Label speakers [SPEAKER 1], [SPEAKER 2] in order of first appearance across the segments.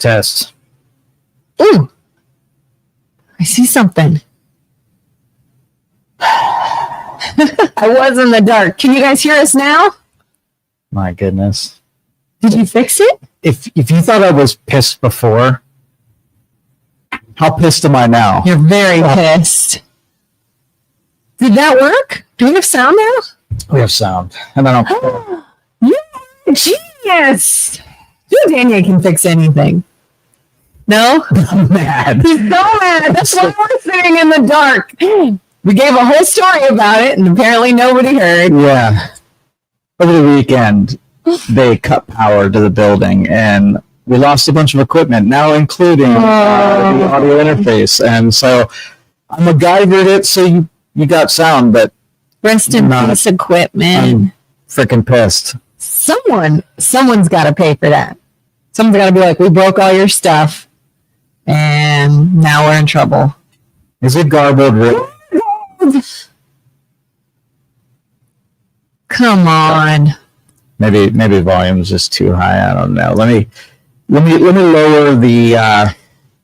[SPEAKER 1] Test.
[SPEAKER 2] Ooh, I see something. I was in the dark. Can you guys hear us now?
[SPEAKER 1] My goodness.
[SPEAKER 2] Did you fix it?
[SPEAKER 1] If you thought I was pissed before, how pissed am I now?
[SPEAKER 2] You're very pissed. Did that work? Do we have sound now?
[SPEAKER 1] We have sound. And I don't.
[SPEAKER 2] Yeah, genius. You Danyi can fix anything. No?
[SPEAKER 1] I'm mad.
[SPEAKER 2] He's so mad. That's why we're sitting in the dark. We gave a whole story about it, and apparently nobody heard.
[SPEAKER 1] Yeah. Over the weekend, they cut power to the building, and we lost a bunch of equipment, now including the audio interface. And so I MacGyvered it, so you got sound, but
[SPEAKER 2] Rest in peace equipment.
[SPEAKER 1] I'm freaking pissed.
[SPEAKER 2] Someone's got to pay for that. Someone's got to be like, we broke all your stuff, and now we're in trouble.
[SPEAKER 1] Is it garbled?
[SPEAKER 2] Come on.
[SPEAKER 1] Maybe volume's just too high. I don't know. Let me lower the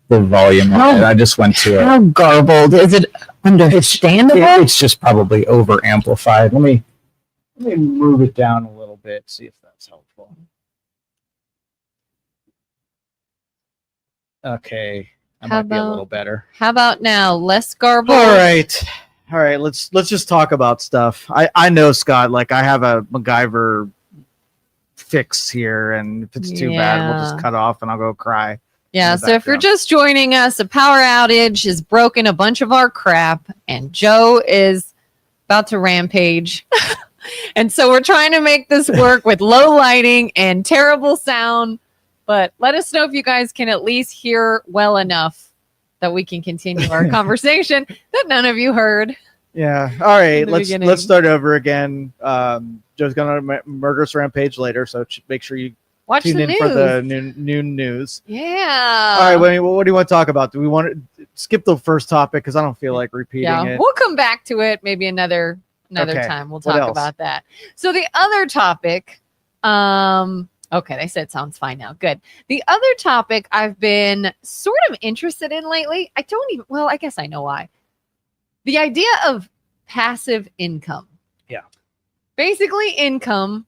[SPEAKER 1] volume on it. I just went to it.
[SPEAKER 2] How garbled is it? Understandable.
[SPEAKER 1] It's just probably over amplified. Let me move it down a little bit. See if that's helpful. Okay, that might be a little better.
[SPEAKER 3] How about now? Less garbled.
[SPEAKER 1] All right. Let's just talk about stuff. I know, Scott. Like, I have a MacGyver fix here, and if it's too bad, we'll just cut off and I'll go cry.
[SPEAKER 3] Yeah, so if you're just joining us, a power outage has broken a bunch of our crap, and Joe is about to rampage. And so we're trying to make this work with low lighting and terrible sound. But let us know if you guys can at least hear well enough that we can continue our conversation that none of you heard.
[SPEAKER 1] Yeah. All right. Let's start over again. Joe's gonna murderous rampage later, so make sure you
[SPEAKER 3] watch the news
[SPEAKER 1] for the noon news.
[SPEAKER 3] Yeah.
[SPEAKER 1] All right. What do you want to talk about? Do we want to skip the first topic because I don't feel like repeating it?
[SPEAKER 3] We'll come back to it maybe another time. We'll talk about that. So the other topic, okay, they said sounds fine now. Good. The other topic I've been sort of interested in lately. I guess I know why. The idea of passive income.
[SPEAKER 1] Yeah.
[SPEAKER 3] Basically income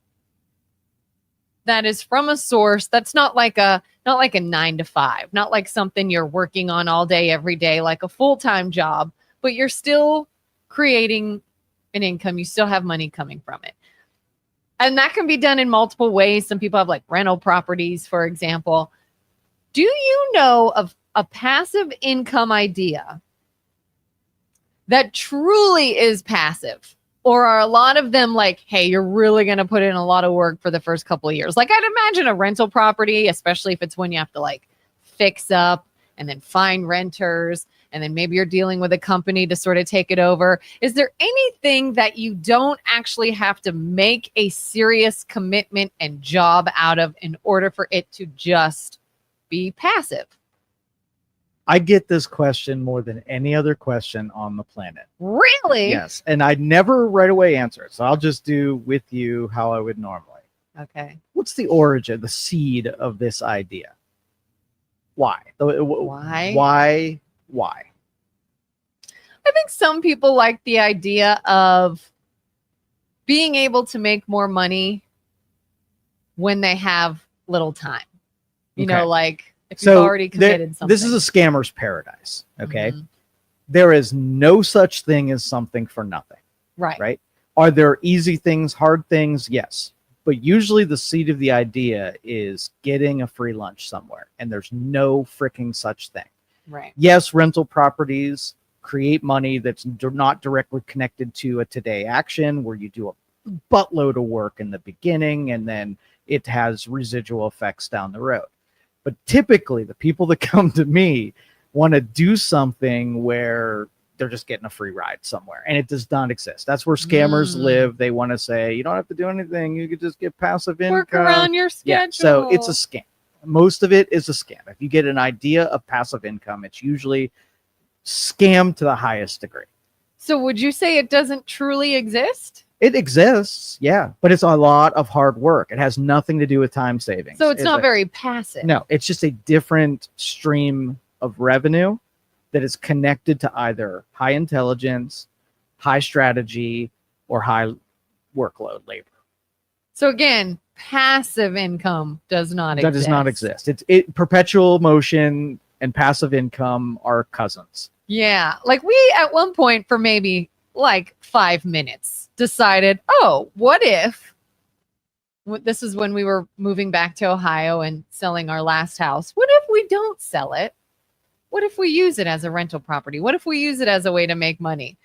[SPEAKER 3] that is from a source that's not like a 9 to 5, not like something you're working on all day, every day, like a full-time job, but you're still creating an income. You still have money coming from it. And that can be done in multiple ways. Some people have like rental properties, for example. Do you know of a passive income idea that truly is passive? Or are a lot of them like, hey, you're really going to put in a lot of work for the first couple of years? Like, I'd imagine a rental property, especially if it's when you have to like fix up and then find renters, and then maybe you're dealing with a company to sort of take it over. Is there anything that you don't actually have to make a serious commitment and job out of in order for it to just be passive?
[SPEAKER 1] I get this question more than any other question on the planet.
[SPEAKER 3] Really?
[SPEAKER 1] Yes. And I never right away answer it. So I'll just do with you how I would normally.
[SPEAKER 3] Okay.
[SPEAKER 1] What's the origin, the seed of this idea? Why?
[SPEAKER 3] Why?
[SPEAKER 1] Why?
[SPEAKER 3] I think some people like the idea of being able to make more money when they have little time. You know, like if you've already committed something.
[SPEAKER 1] This is a scammer's paradise. Okay.
[SPEAKER 3] Mm-hmm.
[SPEAKER 1] There is no such thing as something for nothing.
[SPEAKER 3] Right.
[SPEAKER 1] Right. Are there easy things, hard things? Yes. But usually the seed of the idea is getting a free lunch somewhere. And there's no freaking such thing.
[SPEAKER 3] Right.
[SPEAKER 1] Yes, rental properties create money that's not directly connected to a today action where you do a buttload of work in the beginning and then it has residual effects down the road. But typically the people that come to me want to do something where they're just getting a free ride somewhere, and it does not exist. That's where scammers live. They want to say, you don't have to do anything. You could just get passive income.
[SPEAKER 3] Work around your schedule.
[SPEAKER 1] Yeah, so it's a scam. Most of it is a scam. If you get an idea of passive income, it's usually scam to the highest degree.
[SPEAKER 3] So would you say it doesn't truly exist?
[SPEAKER 1] It exists, yeah, but it's a lot of hard work. It has nothing to do with time savings.
[SPEAKER 3] So it's not very passive.
[SPEAKER 1] No, it's just a different stream of revenue that is connected to either high intelligence, high strategy, or high workload labor.
[SPEAKER 3] So again, passive income does not
[SPEAKER 1] That
[SPEAKER 3] exist.
[SPEAKER 1] does not exist. It perpetual motion and passive income are cousins.
[SPEAKER 3] Yeah. Like we, at one point for maybe like 5 minutes, decided, oh, what if this is when we were moving back to Ohio and selling our last house. What if we don't sell it? What if we use it as a rental property? What if we use it as a way to make money?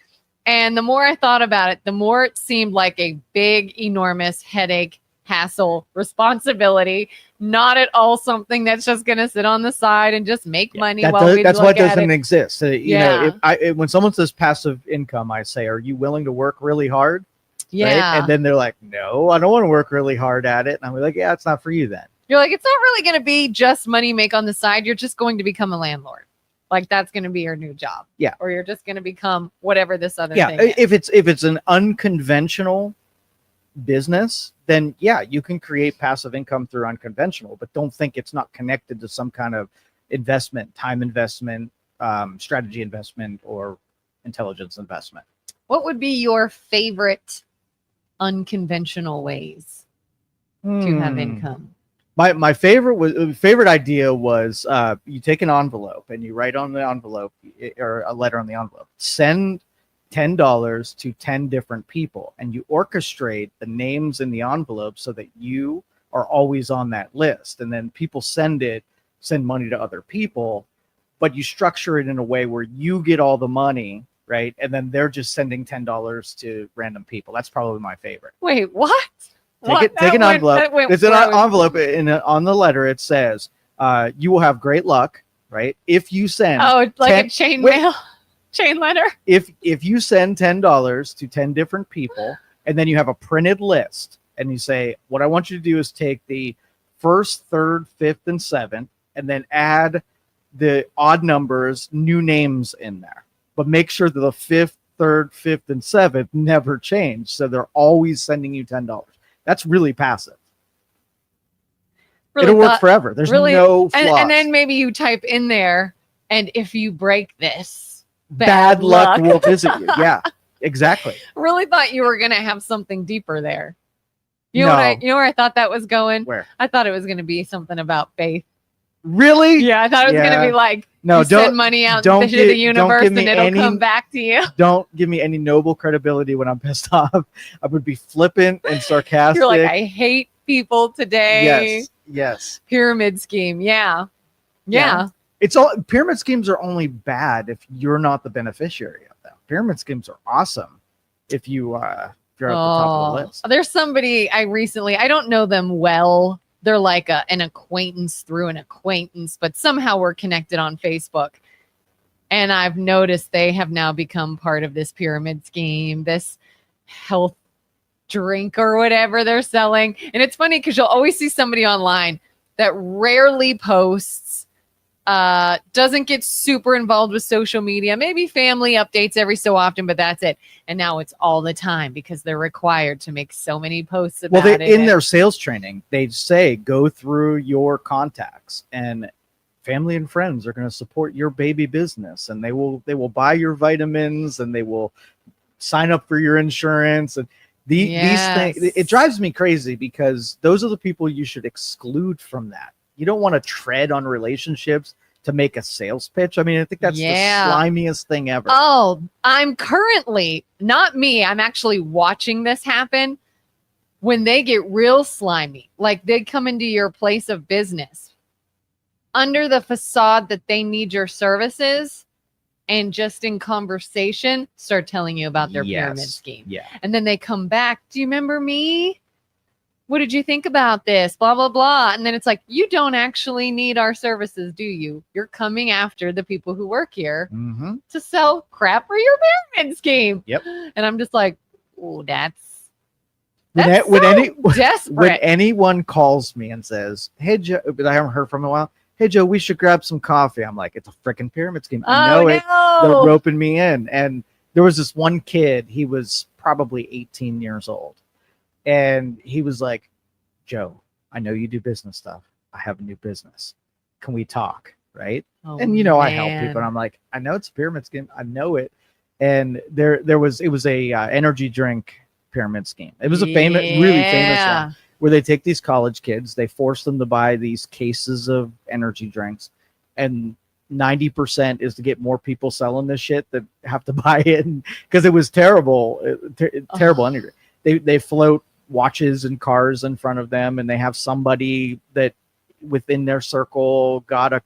[SPEAKER 3] And the more I thought about it, the more it seemed like a big, enormous headache, hassle, responsibility, not at all something that's just going to sit on the side and just make money while we
[SPEAKER 1] that's
[SPEAKER 3] look
[SPEAKER 1] what
[SPEAKER 3] at
[SPEAKER 1] doesn't
[SPEAKER 3] it.
[SPEAKER 1] exist. You know, when someone says passive income, I say, are you willing to work really hard?
[SPEAKER 3] Yeah.
[SPEAKER 1] Right? And then they're like, no, I don't want to work really hard at it. And I'm like, yeah, it's not for you then.
[SPEAKER 3] You're like, it's not really going to be just money make on the side. You're just going to become a landlord. Like that's going to be your new job.
[SPEAKER 1] Yeah.
[SPEAKER 3] Or you're just going to become whatever this other
[SPEAKER 1] Yeah.
[SPEAKER 3] thing is.
[SPEAKER 1] If it's an unconventional business, then yeah, you can create passive income through unconventional, but don't think it's not connected to some kind of investment, time investment, strategy investment, or intelligence investment.
[SPEAKER 3] What would be your favorite unconventional ways to have income?
[SPEAKER 1] My favorite idea was you take an envelope and you write on the envelope or a letter on the envelope, send $10 to 10 different people, and you orchestrate the names in the envelope so that you are always on that list. And then people send money to other people, but you structure it in a way where you get all the money, right? And then they're just sending $10 to random people. That's probably my favorite.
[SPEAKER 3] Wait, what?
[SPEAKER 1] Take an envelope. It's an envelope. On the letter, it says, you will have great luck, right? If you send
[SPEAKER 3] it's like a chain mail, chain letter.
[SPEAKER 1] If you send $10 to 10 different people, and then you have a printed list, and you say, what I want you to do is take the first, third, fifth, and seventh, and then add the odd numbers, new names in there. But make sure that the fifth, third, fifth, and seventh never change. So they're always sending you $10. That's really passive.
[SPEAKER 3] Really
[SPEAKER 1] It'll work forever. There's no flaws.
[SPEAKER 3] And then maybe you type in there, and if you break this,
[SPEAKER 1] bad luck will visit you. Yeah, exactly.
[SPEAKER 3] Really thought you were going to have something deeper there. You know where I thought that was going?
[SPEAKER 1] Where?
[SPEAKER 3] I thought it was going to be something about faith.
[SPEAKER 1] Really?
[SPEAKER 3] Yeah, I thought it was going to be like, you send money out into the universe and it'll come back to you.
[SPEAKER 1] Don't give me any noble credibility when I'm pissed off. I would be flippant and sarcastic.
[SPEAKER 3] You're like, I hate people today.
[SPEAKER 1] Yes.
[SPEAKER 3] Pyramid scheme. Yeah.
[SPEAKER 1] It's all pyramid schemes are only bad if you're not the beneficiary of them. Pyramid schemes are awesome if you're at the top of the list.
[SPEAKER 3] There's somebody I don't know them well. They're like an acquaintance through an acquaintance, but somehow we're connected on Facebook. And I've noticed they have now become part of this pyramid scheme, this health drink or whatever they're selling. And it's funny because you'll always see somebody online that rarely posts, doesn't get super involved with social media, maybe family updates every so often, but that's it. And now it's all the time because they're required to make so many posts about it.
[SPEAKER 1] In their sales training, they say go through your contacts, and family and friends are going to support your baby business, and they will buy your vitamins, and they will sign up for your insurance, and these things. It drives me crazy because those are the people you should exclude from that. You don't want to tread on relationships to make a sales pitch. I mean, I think that's the slimiest thing ever.
[SPEAKER 3] Oh, I'm currently, not me, I'm actually watching this happen when they get real slimy. Like they come into your place of business under the facade that they need your services, and just in conversation start telling you about their pyramid scheme.
[SPEAKER 1] Yeah.
[SPEAKER 3] And then they come back. Do you remember me? What did you think about this? Blah, blah, blah. And then it's like, you don't actually need our services, do you? You're coming after the people who work here to sell crap for your pyramid scheme.
[SPEAKER 1] Yep.
[SPEAKER 3] And I'm just like, oh, that's
[SPEAKER 1] desperate. When anyone calls me and says, hey, Joe, but I haven't heard from a while. Hey, Joe, we should grab some coffee. I'm like, it's a freaking pyramid scheme. I know it. They're roping me in. And there was this one kid, he was probably 18 years old. And he was like, Joe, I know you do business stuff. I have a new business. Can we talk? Right.
[SPEAKER 3] Oh,
[SPEAKER 1] And, I help
[SPEAKER 3] man.
[SPEAKER 1] people. And I'm like, I know it's a pyramid scheme. I know it. And it was a energy drink pyramid scheme. It was a really famous one, where they take these college kids, they force them to buy these cases of energy drinks, and 90% is to get more people selling this shit that have to buy it, because it was terrible, terrible energy. They float watches and cars in front of them, and they have somebody that within their circle got a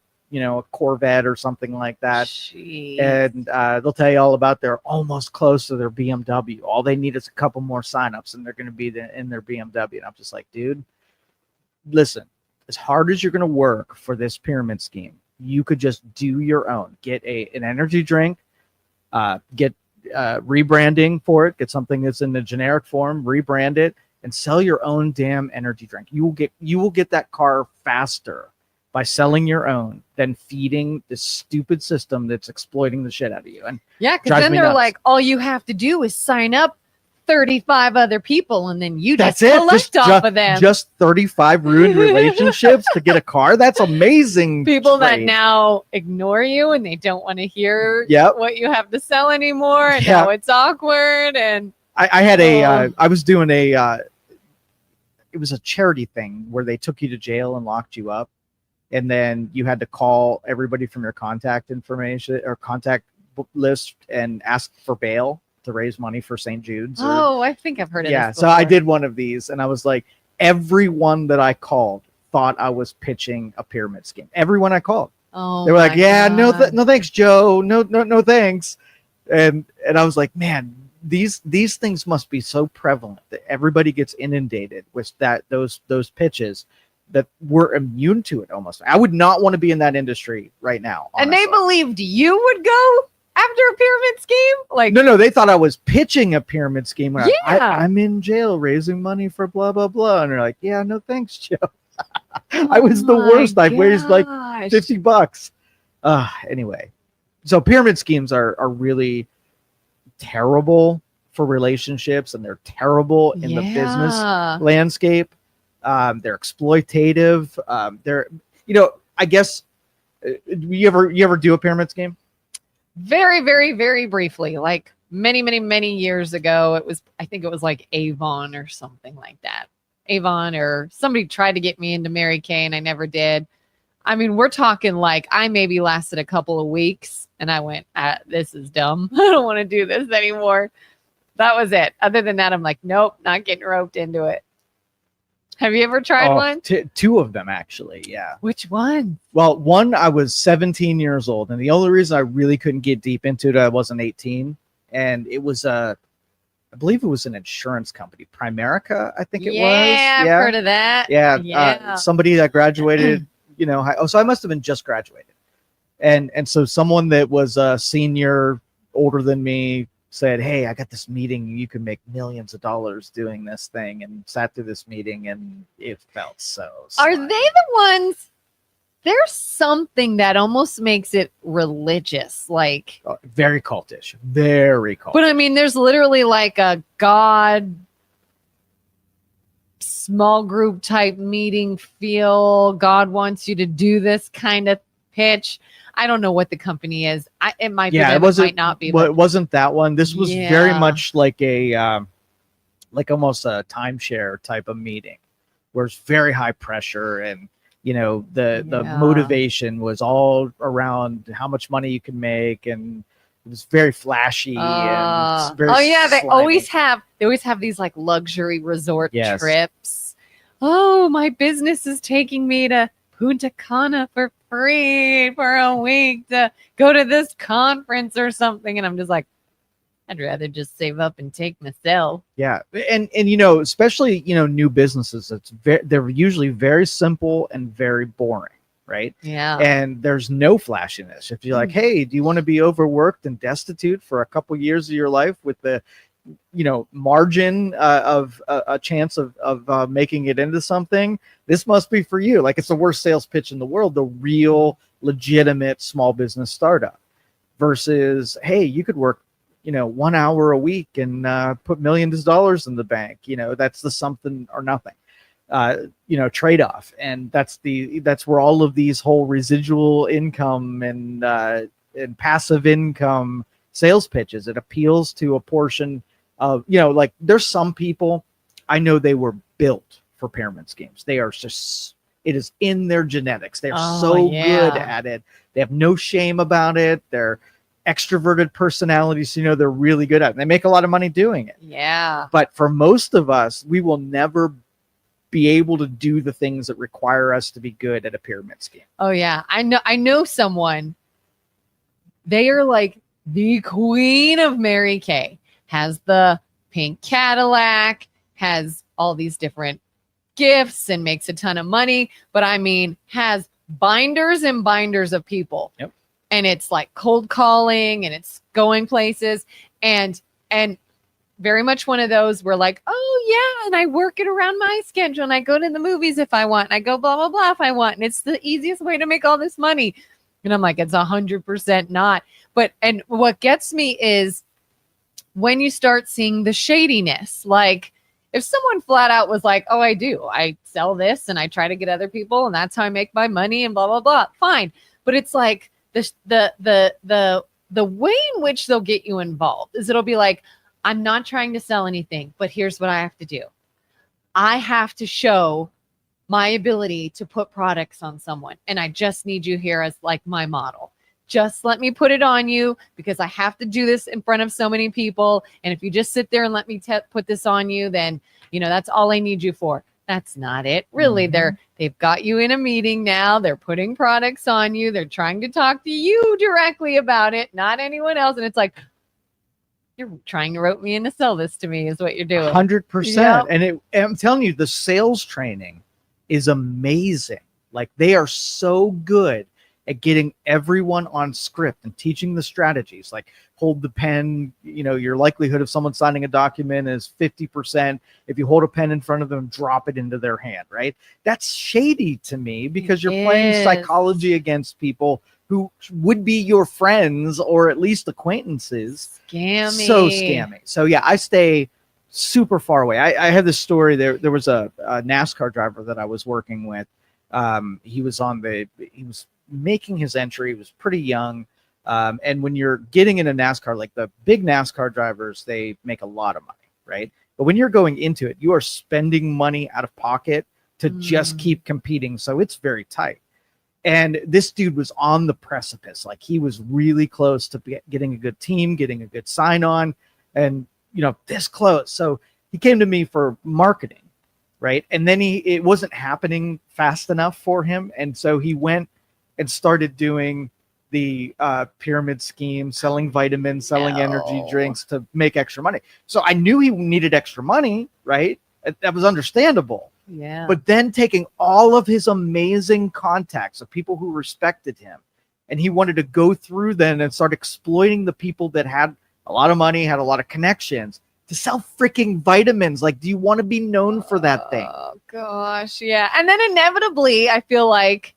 [SPEAKER 1] Corvette or something like that.
[SPEAKER 3] Jeez.
[SPEAKER 1] And they'll tell you all about they're almost close to their BMW. All they need is a couple more signups, and they're going to be in their BMW. And I'm just like, dude, listen, as hard as you're going to work for this pyramid scheme, you could just do your own. Get an energy drink, get rebranding for it, get something that's in the generic form, rebrand it, and sell your own damn energy drink. You will get that car faster by selling your own than feeding this stupid system that's exploiting the shit out of you. And
[SPEAKER 3] yeah, because then they're like, all you have to do is sign up 35 other people, and then you just collect off of them.
[SPEAKER 1] Just 35 ruined relationships to get a car. That's amazing.
[SPEAKER 3] People that now ignore you and they don't want to hear what you have to sell anymore. And now it's awkward. And
[SPEAKER 1] I had I was doing it was a charity thing where they took you to jail and locked you up. And then you had to call everybody from your contact information or contact list and ask for bail to raise money for St. Jude's.
[SPEAKER 3] I think I've heard of this.
[SPEAKER 1] Yeah, so I did one of these, and I was like, everyone that I called thought I was pitching a pyramid scheme. Everyone I called.
[SPEAKER 3] Oh,
[SPEAKER 1] they were like, yeah, no thanks, Joe. No thanks. And I was like, man, these things must be so prevalent that everybody gets inundated with those pitches, that we're immune to it almost. I would not want to be in that industry right now. Honestly.
[SPEAKER 3] And they believed you would go after a pyramid scheme? Like,
[SPEAKER 1] no, they thought I was pitching a pyramid scheme. I'm in jail raising money for blah, blah, blah. And they're like, yeah, no thanks, Joe. I was the worst. I raised like $50. Anyway, so pyramid schemes are really terrible for relationships, and they're terrible in the business landscape. They're exploitative. They're, I guess, you ever do a pyramid scheme?
[SPEAKER 3] Very, very, very briefly, like many, many, many years ago. I think it was like Avon or something like that. Avon, or somebody tried to get me into Mary Kay, and I never did. I mean, we're talking like I maybe lasted a couple of weeks, and I went, this is dumb. I don't want to do this anymore. That was it. Other than that, I'm like, nope, not getting roped into it. Have you ever tried one?
[SPEAKER 1] Two of them, actually. Yeah.
[SPEAKER 3] Which one?
[SPEAKER 1] Well, one, I was 17 years old, and the only reason I really couldn't get deep into it, I wasn't 18, and it was I believe it was an insurance company, Primerica, I think it was.
[SPEAKER 3] Yeah, I've heard of that.
[SPEAKER 1] Yeah. Somebody that graduated, so I must have been just graduated, and so someone that was a senior, older than me, said, hey, I got this meeting. You can make millions of dollars doing this thing, and sat through this meeting, and it felt so
[SPEAKER 3] Are they the ones? There's something that almost makes it religious, like
[SPEAKER 1] very cultish, very cultish.
[SPEAKER 3] But I mean, there's literally like a God small group type meeting feel. God wants you to do this kind of pitch. I don't know what the company is. It might be. It might not be.
[SPEAKER 1] Well, it wasn't that one. This was very much like almost a timeshare type of meeting, where it's very high pressure, and the motivation was all around how much money you can make, and it was very flashy and very
[SPEAKER 3] they always have these like luxury resort trips. Oh, my business is taking me to Punta Cana for free for a week to go to this conference or something, and I'm just like, I'd rather just save up and take myself.
[SPEAKER 1] Yeah, and especially new businesses, they're usually very simple and very boring, right?
[SPEAKER 3] Yeah,
[SPEAKER 1] and there's no flashiness. If you're like, hey, do you want to be overworked and destitute for a couple years of your life with the margin of a chance of making it into something, this must be for you. Like, it's the worst sales pitch in the world, the real legitimate small business startup, versus, hey, you could work 1 hour a week and put millions of dollars in the bank. That's the something or nothing, trade-off. And that's where all of these whole residual income and passive income sales pitches, it appeals to a portion of, like there's some people I know they were built for pyramid schemes. They are just, it is in their genetics. They're good at it. They have no shame about it. They're extroverted personalities, they're really good at it. And they make a lot of money doing it.
[SPEAKER 3] Yeah.
[SPEAKER 1] But for most of us, we will never be able to do the things that require us to be good at a pyramid scheme.
[SPEAKER 3] Oh yeah. I know someone, they are like the queen of Mary Kay, has the pink Cadillac, has all these different gifts and makes a ton of money, but I mean has binders and binders of people.
[SPEAKER 1] Yep.
[SPEAKER 3] And it's like cold calling and it's going places and very much one of those where like, oh yeah, and I work it around my schedule and I go to the movies if I want and I go blah blah blah if I want, and it's the easiest way to make all this money. And I'm like, it's 100% not. But and what gets me is when you start seeing the shadiness, like if someone flat out was like, oh, I sell this and I try to get other people and that's how I make my money and blah, blah, blah. Fine. But it's like the way in which they'll get you involved is it'll be like, I'm not trying to sell anything, but here's what I have to do. I have to show my ability to put products on someone. And I just need you here as like my model. Just let me put it on you because I have to do this in front of so many people. And if you just sit there and let me put this on you, then, that's all I need you for. That's not it. Really, they've got you in a meeting now. They're putting products on you. They're trying to talk to you directly about it, not anyone else. And it's like, you're trying to rope me in to sell this to me is what you're doing.
[SPEAKER 1] 100%.
[SPEAKER 3] Yep.
[SPEAKER 1] And I'm telling you, the sales training is amazing. Like they are so good at getting everyone on script and teaching the strategies, like hold the pen, your likelihood of someone signing a document is 50%. If you hold a pen in front of them, drop it into their hand, right? That's shady to me because you're playing psychology against people who would be your friends or at least acquaintances.
[SPEAKER 3] Scammy.
[SPEAKER 1] So scammy. So yeah, I stay super far away. I had this story. There was a NASCAR driver that I was working with. He was making his entry. He was pretty young. And when you're getting into NASCAR, like the big NASCAR drivers, they make a lot of money, right? But when you're going into it, you are spending money out of pocket to just keep competing. So it's very tight. And this dude was on the precipice. Like he was really close to getting a good team, getting a good sign on, and, this close. So he came to me for marketing, right? And then it wasn't happening fast enough for him. And so he went and started doing the pyramid scheme, selling vitamins, selling energy drinks to make extra money. So I knew he needed extra money, right? That was understandable.
[SPEAKER 3] Yeah.
[SPEAKER 1] But then taking all of his amazing contacts of people who respected him, and he wanted to go through then and start exploiting the people that had a lot of money, had a lot of connections to sell freaking vitamins. Like, do you want to be known for that thing?
[SPEAKER 3] Oh gosh. Yeah. And then inevitably I feel like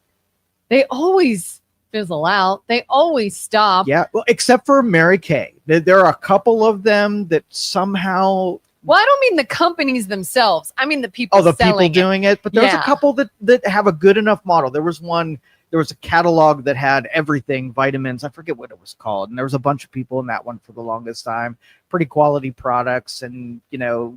[SPEAKER 3] they always fizzle out. They always stop.
[SPEAKER 1] Yeah. Well, except for Mary Kay. There are a couple of them that somehow.
[SPEAKER 3] Well, I don't mean the companies themselves. I mean the people.
[SPEAKER 1] Oh, the people
[SPEAKER 3] selling
[SPEAKER 1] doing it. But there's a couple that have a good enough model. There was a catalog that had everything, vitamins. I forget what it was called. And there was a bunch of people in that one for the longest time. Pretty quality products, and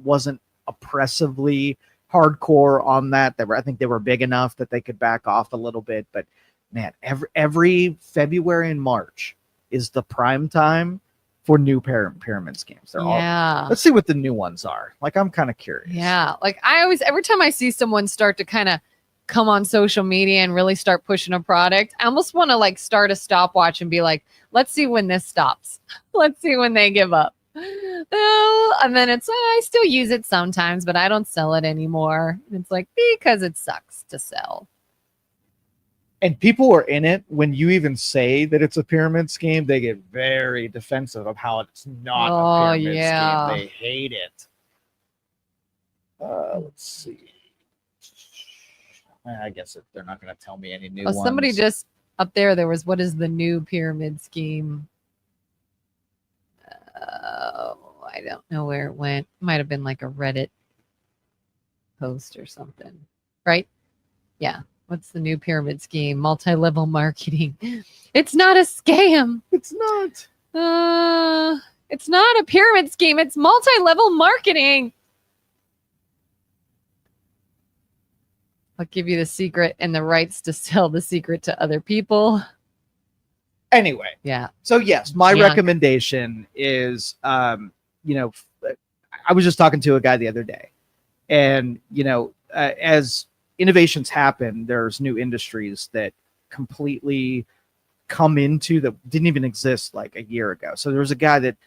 [SPEAKER 1] wasn't oppressively hardcore on that. I think they were big enough that they could back off a little bit. But man, every February and March is the prime time for new pyramid schemes. Let's see what the new ones are. Like, I'm kind of curious.
[SPEAKER 3] Yeah. Like every time I see someone start to kind of come on social media and really start pushing a product, I almost want to like start a stopwatch and be like, let's see when this stops. Let's see when they give up. And then it's, I still use it sometimes, but I don't sell it anymore. And it's like, because it sucks to sell.
[SPEAKER 1] And people are in it when you even say that it's a pyramid scheme. They get very defensive of how it's not a pyramid scheme. They hate it. Let's see. I guess they're not going to tell me any new ones.
[SPEAKER 3] Somebody just up there was, what is the new pyramid scheme? I don't know where it went. Might have been like a Reddit post or something, right? Yeah. What's the new pyramid scheme? Multi-level marketing. It's not a scam.
[SPEAKER 1] It's not.
[SPEAKER 3] It's not a pyramid scheme. It's multi-level marketing. I'll give you the secret and the rights to sell the secret to other people.
[SPEAKER 1] Anyway,
[SPEAKER 3] Yeah.
[SPEAKER 1] so yes, my
[SPEAKER 3] Yeah.
[SPEAKER 1] recommendation is, you know, I was just talking to a guy the other day, and you know, as innovations happen, there's new industries that completely come into that didn't even exist like a year ago. So there was a guy that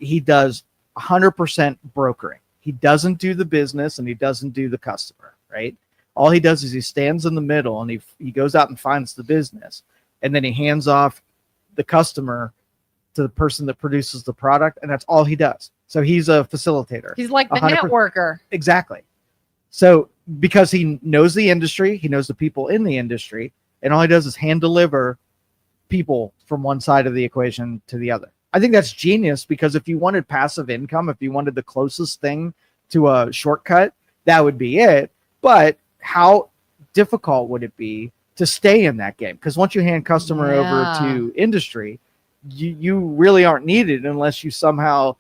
[SPEAKER 1] he does 100% brokering. He doesn't do the business and he doesn't do the customer, right? All he does is he stands in the middle and he goes out and finds the business, and then he hands off the customer to the person that produces the product, and that's all he does. So he's a facilitator.
[SPEAKER 3] He's like the
[SPEAKER 1] 100%.
[SPEAKER 3] networker.
[SPEAKER 1] Exactly. So because he knows the industry, he knows the people in the industry, and all he does is hand deliver people from one side of the equation to the other. I think that's genius, because if you wanted passive income, if you wanted the closest thing to a shortcut, that would be it. But how difficult would it be to stay in that game? Because once you hand customer over to industry, you really aren't needed unless you somehow,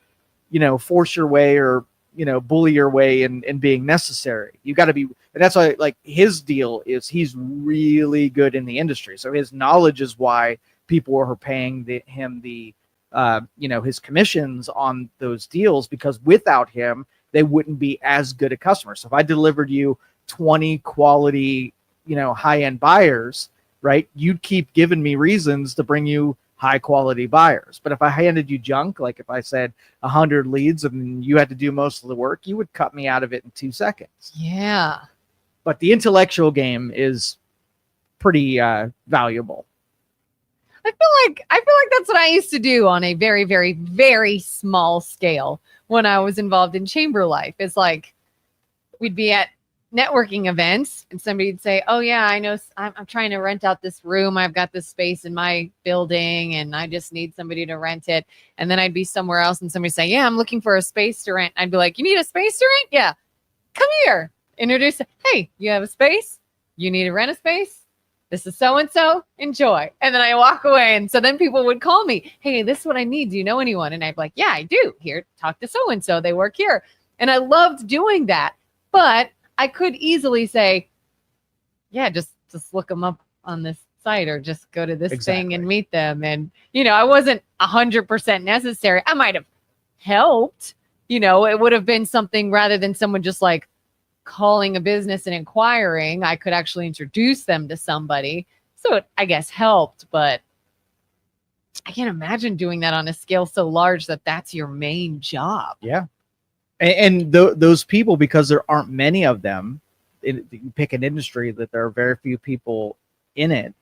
[SPEAKER 1] you know, force your way or, you know, bully your way in being necessary. You got to be, and that's why, like, his deal is he's really good in the industry. So his knowledge is why people are paying him the, you know, his commissions on those deals, because without him, they wouldn't be as good a customer. So if I delivered you 20 quality, you know, high-end buyers, right, you'd keep giving me reasons to bring you high quality buyers. But if I handed you junk, like if I said 100 leads and you had to do most of the work, you would cut me out of it in 2 seconds.
[SPEAKER 3] Yeah.
[SPEAKER 1] But the intellectual game is pretty valuable.
[SPEAKER 3] I feel like that's what I used to do on a very, very, very small scale when I was involved in chamber life. It's like we'd be at networking events and somebody'd say, oh yeah, I know, I'm trying to rent out this room. I've got this space in my building and I just need somebody to rent it. And then I'd be somewhere else and somebody say, yeah, I'm looking for a space to rent. I'd be like, you need a space to rent? Yeah. Come here. Introduce, hey, you have a space? You need to rent a space? This is so-and-so, enjoy. And then I walk away. And so then people would call me, hey, this is what I need. Do you know anyone? And I'd be like, yeah, I do. Here, talk to so-and-so. They work here. And I loved doing that. But I could easily say, yeah, just look them up on this site or just go to this thing and meet them. And, you know, I wasn't 100% necessary. I might have helped, you know, it would have been something rather than someone just like calling a business and inquiring. I could actually introduce them to somebody. So it, I guess, helped, but I can't imagine doing that on a scale so large that that's your main job.
[SPEAKER 1] Yeah. And those people, because there aren't many of them, you pick an industry that there are very few people in it,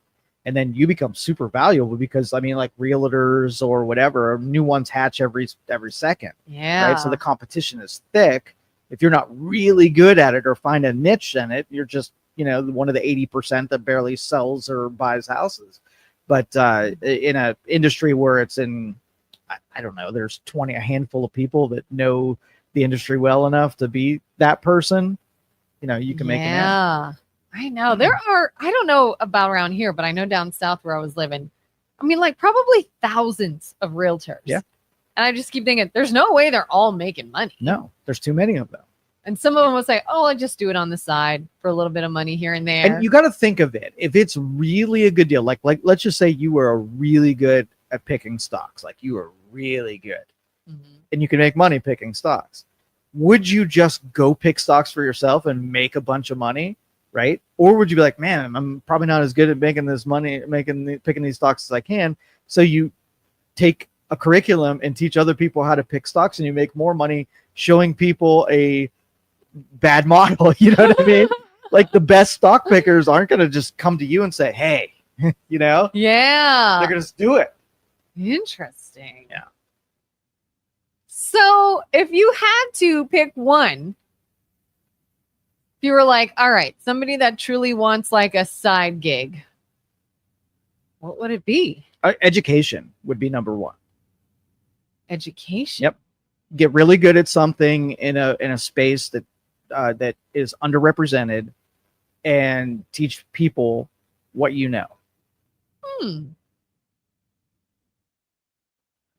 [SPEAKER 1] and then you become super valuable because, I mean, like realtors or whatever, new ones hatch every second.
[SPEAKER 3] Yeah.
[SPEAKER 1] Right. So the competition is thick. If you're not really good at it or find a niche in it, you're just, you know, one of the 80% that barely sells or buys houses. But in an industry where it's in, I don't know, there's a handful of people that know the industry well enough to be that person, you know, you can make an end.
[SPEAKER 3] Yeah, I know. There are, I don't know about around here, but I know down south where I was living, I mean, like probably thousands of realtors.
[SPEAKER 1] Yeah.
[SPEAKER 3] And I just keep thinking, there's no way they're all making money.
[SPEAKER 1] No, there's too many of them.
[SPEAKER 3] And some of them will say, oh, I just do it on the side for a little bit of money here and there.
[SPEAKER 1] And you got to think of it. If it's really a good deal, like let's just say you were really good at picking stocks, like you were really good. Mm-hmm. And you can make money picking stocks. Would you just go pick stocks for yourself and make a bunch of money, right? Or would you be like, man, I'm probably not as good at making this money, picking these stocks as I can. So you take a curriculum and teach other people how to pick stocks, and you make more money showing people a bad model. You know what I mean? Like the best stock pickers aren't going to just come to you and say, hey, you know?
[SPEAKER 3] Yeah.
[SPEAKER 1] They're going to just do it.
[SPEAKER 3] Interesting.
[SPEAKER 1] Yeah.
[SPEAKER 3] So if you had to pick one, if you were like, all right, somebody that truly wants like a side gig, what would it be?
[SPEAKER 1] Education would be number one.
[SPEAKER 3] Education.
[SPEAKER 1] Yep. get really good at something in a space that that is underrepresented, and teach people what you know.
[SPEAKER 3] Hmm.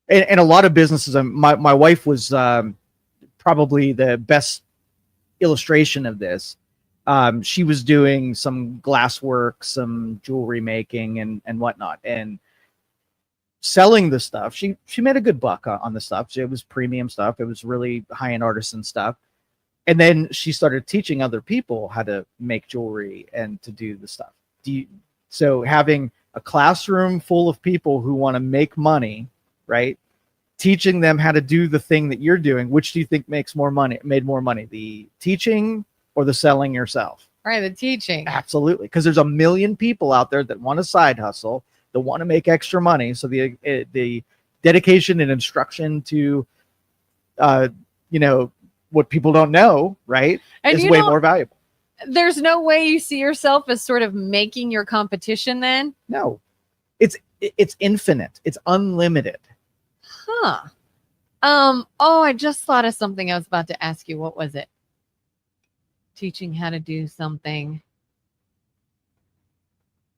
[SPEAKER 1] And a lot of businesses, my wife was probably the best illustration of this. She was doing some glass work, some jewelry making, and whatnot, and selling the stuff. She made a good buck on the stuff. It was premium stuff. It was really high-end artisan stuff. And then she started teaching other people how to make jewelry and to do the stuff. So having a classroom full of people who want to make money, right? Teaching them how to do the thing that you're doing, which do you think made more money, the teaching or the selling yourself?
[SPEAKER 3] Right, the teaching.
[SPEAKER 1] Absolutely, because there's a million people out there that want a side hustle, that want to make extra money. So the dedication and instruction to, what people don't know, right,
[SPEAKER 3] And
[SPEAKER 1] is way more valuable.
[SPEAKER 3] There's no way you see yourself as sort of making your competition then?
[SPEAKER 1] No, it's infinite. It's unlimited.
[SPEAKER 3] Huh. I just thought of something I was about to ask you. What was it? Teaching how to do something.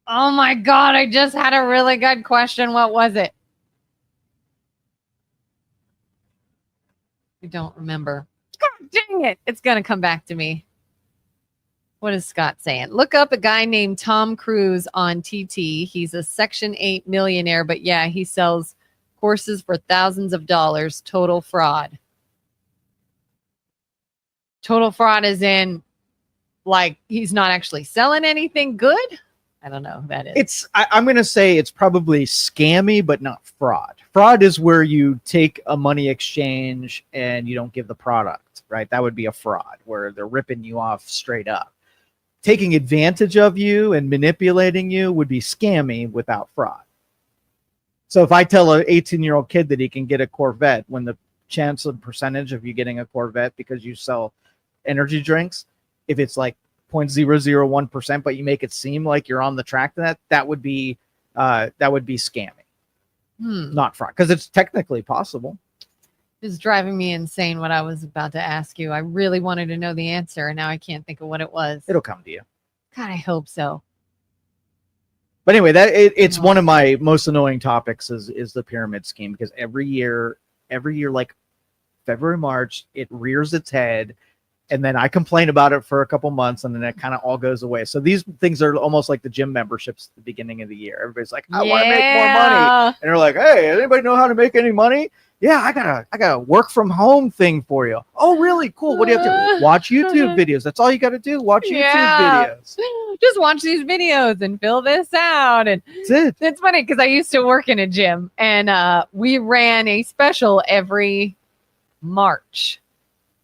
[SPEAKER 3] Oh my God, I just had a really good question. What was it? I don't remember. God dang it. It's going to come back to me. What is Scott saying? Look up a guy named Tom Cruise on TT. He's a Section 8 millionaire, but yeah, he sells courses for thousands of dollars. Total fraud. Total fraud is in, like, he's not actually selling anything good. I don't know who that is.
[SPEAKER 1] I'm going to say it's probably scammy, but not fraud. Fraud is where you take a money exchange and you don't give the product, right? That would be a fraud, where they're ripping you off straight up. Taking advantage of you and manipulating you would be scammy without fraud. So if I tell an 18-year-old kid that he can get a Corvette, when the chance and percentage of you getting a Corvette because you sell energy drinks, if it's like 0.001%, but you make it seem like you're on the track to that would be scammy, not fraud, because it's technically possible.
[SPEAKER 3] It's driving me insane what I was about to ask you. I really wanted to know the answer, and now I can't think of what it was.
[SPEAKER 1] It'll come to you.
[SPEAKER 3] God, I hope so.
[SPEAKER 1] But anyway, it's one of my most annoying topics is the pyramid scheme, because every year, like February, March, it rears its head. And then I complain about it for a couple months, and then it kind of all goes away. So these things are almost like the gym memberships at the beginning of the year. Everybody's like, I want to make more money. And they're like, hey, anybody know how to make any money? Yeah, I got a work from home thing for you. Oh, really? Cool. What do you have to do? Watch YouTube videos. That's all you got to do. Watch YouTube videos.
[SPEAKER 3] Just watch these videos and fill this out. And
[SPEAKER 1] that's it.
[SPEAKER 3] It's funny because I used to work in a gym, and we ran a special every March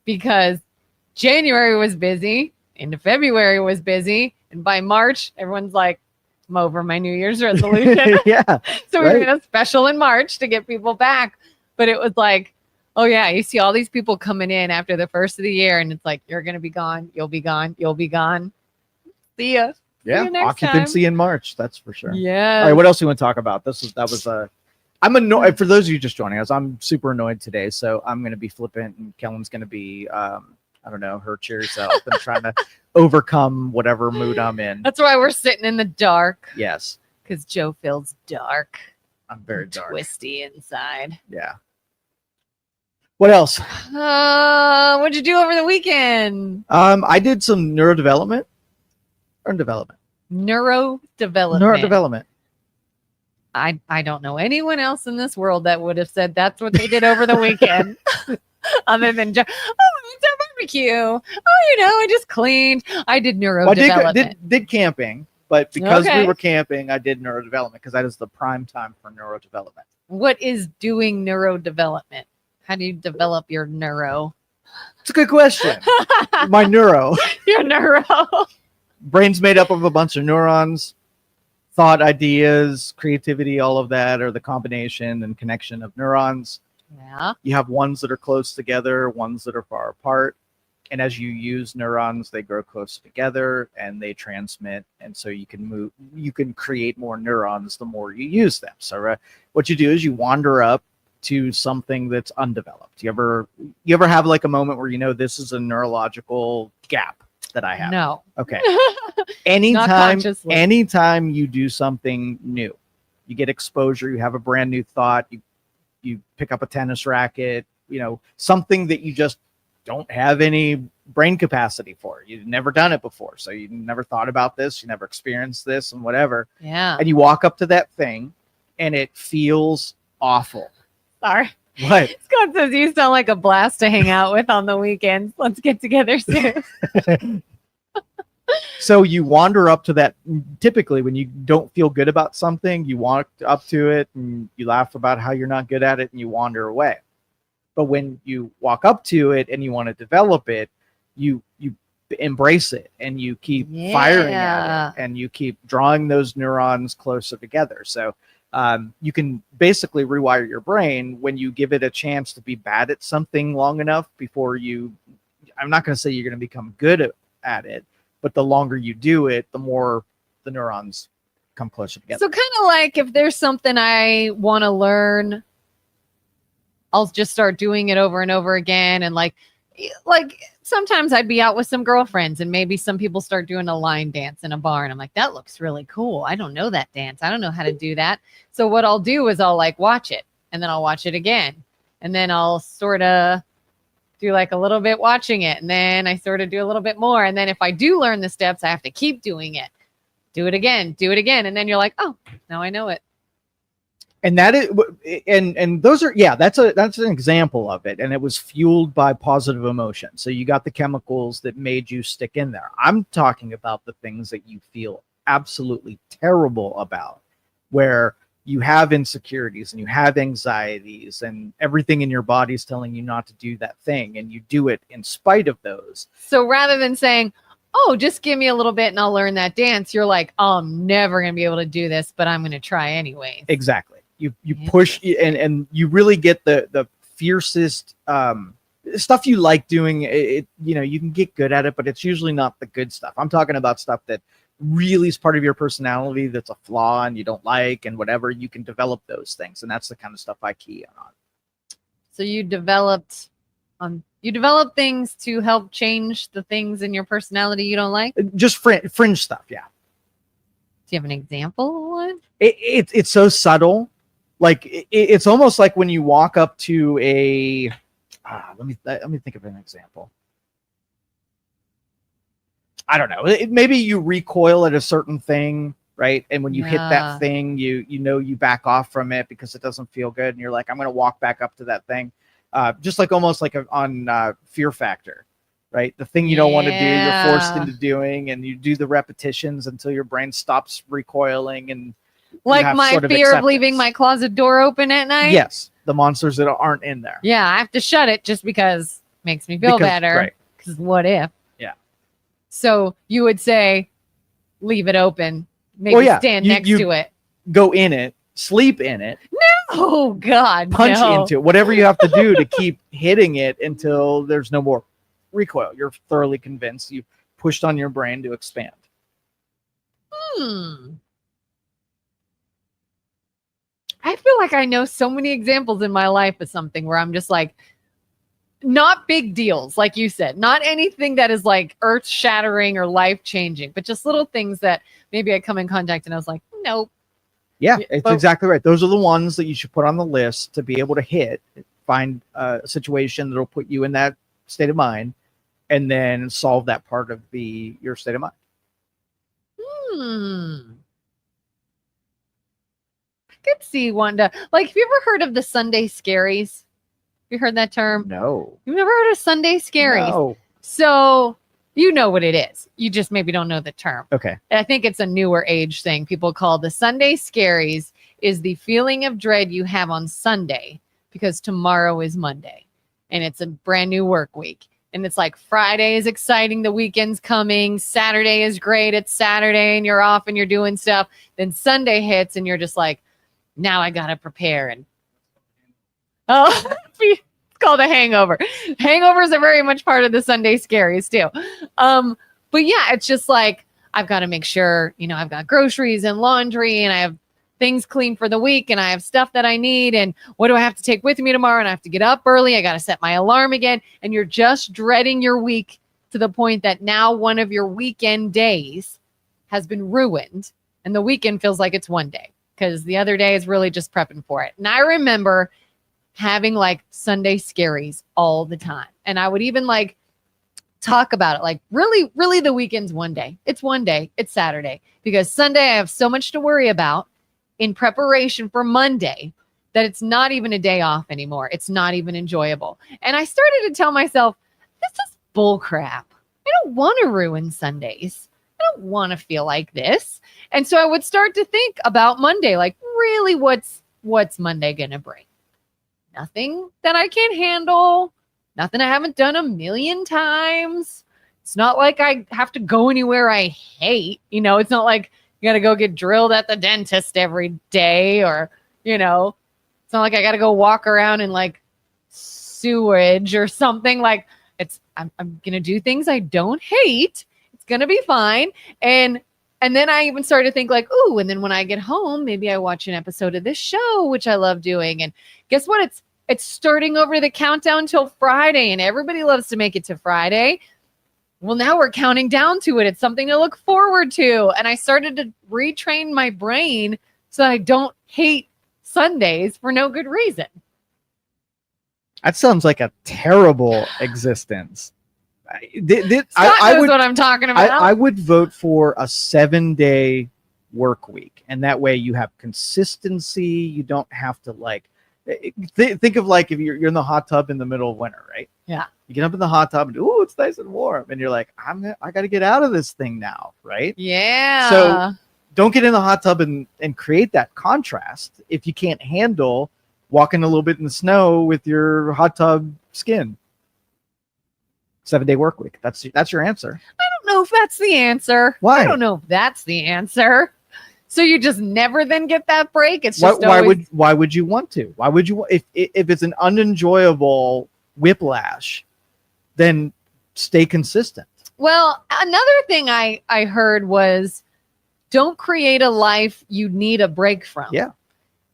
[SPEAKER 3] because January was busy, into February was busy, and by March, everyone's like, I'm over my New Year's resolution.
[SPEAKER 1] Yeah.
[SPEAKER 3] So we did a special in March to get people back. But it was like, oh yeah, you see all these people coming in after the first of the year, and it's like, you're going to be gone. You'll be gone. You'll be gone. See ya.
[SPEAKER 1] Yeah.
[SPEAKER 3] See you next
[SPEAKER 1] Occupancy
[SPEAKER 3] time.
[SPEAKER 1] in March. That's for sure.
[SPEAKER 3] Yeah.
[SPEAKER 1] All right. What else do you want to talk about? I'm annoyed. For those of you just joining us, I'm super annoyed today. So I'm going to be flippant, and Kellen's going to be, I don't know, her cheery self and trying to overcome whatever mood I'm in.
[SPEAKER 3] That's why we're sitting in the dark.
[SPEAKER 1] Yes.
[SPEAKER 3] Because Joe feels dark.
[SPEAKER 1] I'm very dark.
[SPEAKER 3] Twisty inside.
[SPEAKER 1] Yeah. What else?
[SPEAKER 3] What'd you do over the weekend?
[SPEAKER 1] I did some neurodevelopment. Neurodevelopment.
[SPEAKER 3] I don't know anyone else in this world that would have said that's what they did over the weekend. Other than it's a barbecue. Oh, I just cleaned. I did neurodevelopment.
[SPEAKER 1] I did camping, but because we were camping, I did neurodevelopment because that is the prime time for neurodevelopment.
[SPEAKER 3] What is doing neurodevelopment? How do you develop your neuro?
[SPEAKER 1] It's a good question. My neuro.
[SPEAKER 3] Your neuro.
[SPEAKER 1] Brain's made up of a bunch of neurons. Thought, ideas, creativity, all of that are the combination and connection of neurons.
[SPEAKER 3] Yeah.
[SPEAKER 1] You have ones that are close together, ones that are far apart. And as you use neurons, they grow closer together and they transmit. And so you can create more neurons the more you use them. So what you do is you wander up to something that's undeveloped? You ever have like a moment where you know this is a neurological gap that I have?
[SPEAKER 3] No.
[SPEAKER 1] Okay.
[SPEAKER 3] Not
[SPEAKER 1] Anytime
[SPEAKER 3] consciously.
[SPEAKER 1] you do something new, you get exposure, you have a brand new thought, you pick up a tennis racket, something that you just don't have any brain capacity for. You've never done it before. So you never thought about this, you never experienced this and whatever.
[SPEAKER 3] Yeah.
[SPEAKER 1] And you walk up to that thing and it feels awful.
[SPEAKER 3] Sorry.
[SPEAKER 1] What?
[SPEAKER 3] Scott says you sound like a blast to hang out with on the weekends. Let's get together soon.
[SPEAKER 1] So you wander up to that. Typically, when you don't feel good about something, you walk up to it and you laugh about how you're not good at it and you wander away. But when you walk up to it and you want to develop it, you embrace it and you keep firing at it and you keep drawing those neurons closer together. So you can basically rewire your brain when you give it a chance to be bad at something long enough before I'm not going to say you're going to become good at it, but the longer you do it, the more the neurons come closer together.
[SPEAKER 3] So kind of like if there's something I want to learn, I'll just start doing it over and over again. And like sometimes I'd be out with some girlfriends and maybe some people start doing a line dance in a bar. And I'm like, that looks really cool. I don't know that dance. I don't know how to do that. So what I'll do is I'll like watch it and then I'll watch it again. And then I'll sort of do like a little bit watching it. And then I sort of do a little bit more. And then if I do learn the steps, I have to keep doing it. Do it again. And then you're like, oh, now I know it.
[SPEAKER 1] And that is, and those are, that's an example of it. And it was fueled by positive emotion. So you got the chemicals that made you stick in there. I'm talking about the things that you feel absolutely terrible about, where you have insecurities and you have anxieties and everything in your body is telling you not to do that thing. And you do it in spite of those.
[SPEAKER 3] So rather than saying, oh, just give me a little bit and I'll learn that dance, you're like, oh, I'm never going to be able to do this, but I'm going to try anyway.
[SPEAKER 1] Exactly. You push and you really get the fiercest stuff you like doing. You can get good at it, but it's usually not the good stuff. I'm talking about stuff that really is part of your personality that's a flaw and you don't like and whatever. You can develop those things, and that's the kind of stuff I key on.
[SPEAKER 3] So you develop things to help change the things in your personality you don't like?
[SPEAKER 1] Just fringe stuff, yeah.
[SPEAKER 3] Do you have an example of one?
[SPEAKER 1] It's so subtle. Like it's almost like when you walk up to a let me think of an example. I don't know. Maybe you recoil at a certain thing, right? And when you hit that thing, you back off from it because it doesn't feel good, and you're like, I'm going to walk back up to that thing, just like almost like on Fear Factor, right? The thing you don't want to do, you're forced into doing, and you do the repetitions until your brain stops recoiling and.
[SPEAKER 3] Like my fear of leaving my closet door open at night?
[SPEAKER 1] Yes. The monsters that aren't in there.
[SPEAKER 3] Yeah, I have to shut it just because it makes me feel better.
[SPEAKER 1] Right.
[SPEAKER 3] Because what if?
[SPEAKER 1] Yeah.
[SPEAKER 3] So you would say, leave it open. Maybe stand next to it.
[SPEAKER 1] Go in it. Sleep in it.
[SPEAKER 3] Oh, God.
[SPEAKER 1] Punch into it. Whatever you have to do to keep hitting it until there's no more recoil. You're thoroughly convinced. You've pushed on your brain to expand.
[SPEAKER 3] I feel like I know so many examples in my life of something where I'm just like, not big deals, like you said, not anything that is like earth shattering or life changing, but just little things that maybe I come in contact and I was like, nope.
[SPEAKER 1] Yeah, it's exactly right. Those are the ones that you should put on the list to be able to find a situation that'll put you in that state of mind and then solve that part of your state of mind.
[SPEAKER 3] Could see Wanda. Like, have you ever heard of the Sunday scaries? Have you heard that term?
[SPEAKER 1] No.
[SPEAKER 3] You've never heard of Sunday scaries?
[SPEAKER 1] No.
[SPEAKER 3] So you know what it is. You just maybe don't know the term.
[SPEAKER 1] Okay.
[SPEAKER 3] I think it's a newer age thing. People call the Sunday scaries is the feeling of dread you have on Sunday because tomorrow is Monday and it's a brand new work week. And it's like Friday is exciting. The weekend's coming. Saturday is great. It's Saturday and you're off and you're doing stuff. Then Sunday hits and you're just like, now I got to prepare. And it's called a hangover. Hangovers are very much part of the Sunday scaries too. But yeah, it's just like, I've got to make sure, I've got groceries and laundry and I have things clean for the week and I have stuff that I need. And what do I have to take with me tomorrow? And I have to get up early. I got to set my alarm again. And you're just dreading your week to the point that now one of your weekend days has been ruined. And the weekend feels like it's one day because the other day is really just prepping for it. And I remember having like Sunday scaries all the time. And I would even like talk about it like really the weekend's one day. It's one day. It's Saturday because Sunday I have so much to worry about in preparation for Monday that it's not even a day off anymore. It's not even enjoyable. And I started to tell myself, this is bull crap. I don't want to ruin Sundays. I don't want to feel like this. And so I would start to think about Monday, like really what's Monday going to bring? Nothing that I can't handle. Nothing I haven't done a million times. It's not like I have to go anywhere I hate. You know, it's not like you got to go get drilled at the dentist every day or, you know, it's not like I got to go walk around in like sewage or something. Like I'm going to do things I don't hate. It's going to be fine. And then I even started to think like, ooh, and then when I get home, maybe I watch an episode of this show, which I love doing. And guess what? It's starting over the countdown till Friday, and everybody loves to make it to Friday. Well, now we're counting down to it. It's something to look forward to. And I started to retrain my brain so that I don't hate Sundays for no good reason.
[SPEAKER 1] That sounds like a terrible existence.
[SPEAKER 3] Scott knows what I'm talking about.
[SPEAKER 1] I would vote for a 7-day work week. And that way you have consistency. You don't have to like, think of like if you're in the hot tub in the middle of winter, right?
[SPEAKER 3] Yeah.
[SPEAKER 1] You get up in the hot tub and ooh, it's nice and warm, and you're like, I got to get out of this thing now, right?
[SPEAKER 3] Yeah.
[SPEAKER 1] So don't get in the hot tub and create that contrast if you can't handle walking a little bit in the snow with your hot tub skin. 7-day work week. That's your answer.
[SPEAKER 3] I don't know if that's the answer.
[SPEAKER 1] Why?
[SPEAKER 3] I don't know if that's the answer. So you just never then get that break. It's just
[SPEAKER 1] why would you want to? Why would you if it's an unenjoyable whiplash, then stay consistent.
[SPEAKER 3] Well, another thing I heard was don't create a life you need a break from.
[SPEAKER 1] Yeah.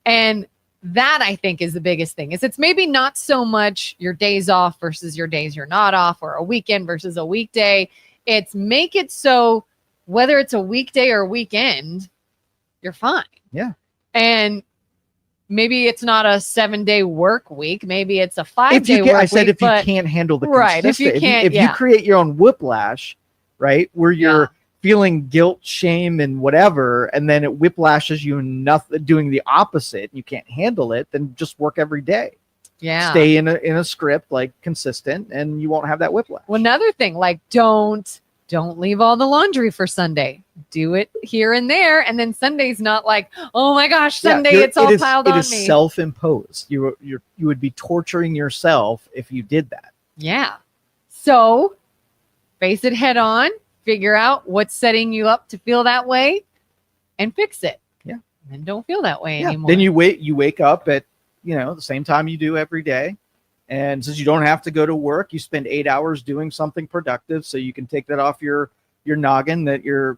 [SPEAKER 3] And that I think is the biggest thing. It's maybe not so much your days off versus your days you're not off, or a weekend versus a weekday. It's make it so whether it's a weekday or a weekend, you're fine.
[SPEAKER 1] Yeah.
[SPEAKER 3] And maybe it's not a 7-day work week. Maybe it's a 5-day work week.
[SPEAKER 1] I said if you can't handle the
[SPEAKER 3] right, if you can't,
[SPEAKER 1] if you create your own whiplash, right, where you're feeling guilt, shame, and whatever, and then it whiplashes you nothing, doing the opposite, you can't handle it, then just work every day.
[SPEAKER 3] Yeah.
[SPEAKER 1] Stay in a script, like consistent, and you won't have that whiplash.
[SPEAKER 3] Well, another thing, like don't leave all the laundry for Sunday. Do it here and there, and then Sunday's not like, oh my gosh, Sunday it's all piled on me. It is
[SPEAKER 1] self-imposed. You would be torturing yourself if you did that.
[SPEAKER 3] Yeah. So face it head on. Figure out what's setting you up to feel that way, and fix it.
[SPEAKER 1] Yeah.
[SPEAKER 3] And don't feel that way anymore.
[SPEAKER 1] Then you wake up at the same time you do every day. And since you don't have to go to work, you spend 8 hours doing something productive, so you can take that off your noggin that you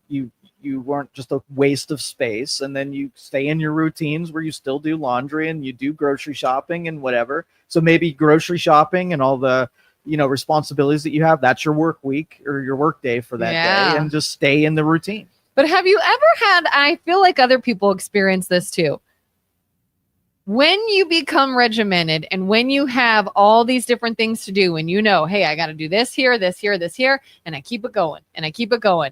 [SPEAKER 1] weren't just a waste of space. And then you stay in your routines where you still do laundry and you do grocery shopping and whatever. So maybe grocery shopping and all the responsibilities that you have, that's your work week or your work day for that day, and just stay in the routine.
[SPEAKER 3] But have you ever had, I feel like other people experience this too. When you become regimented and when you have all these different things to do and hey, I got to do this here, this here, this here, and I keep it going and I keep it going.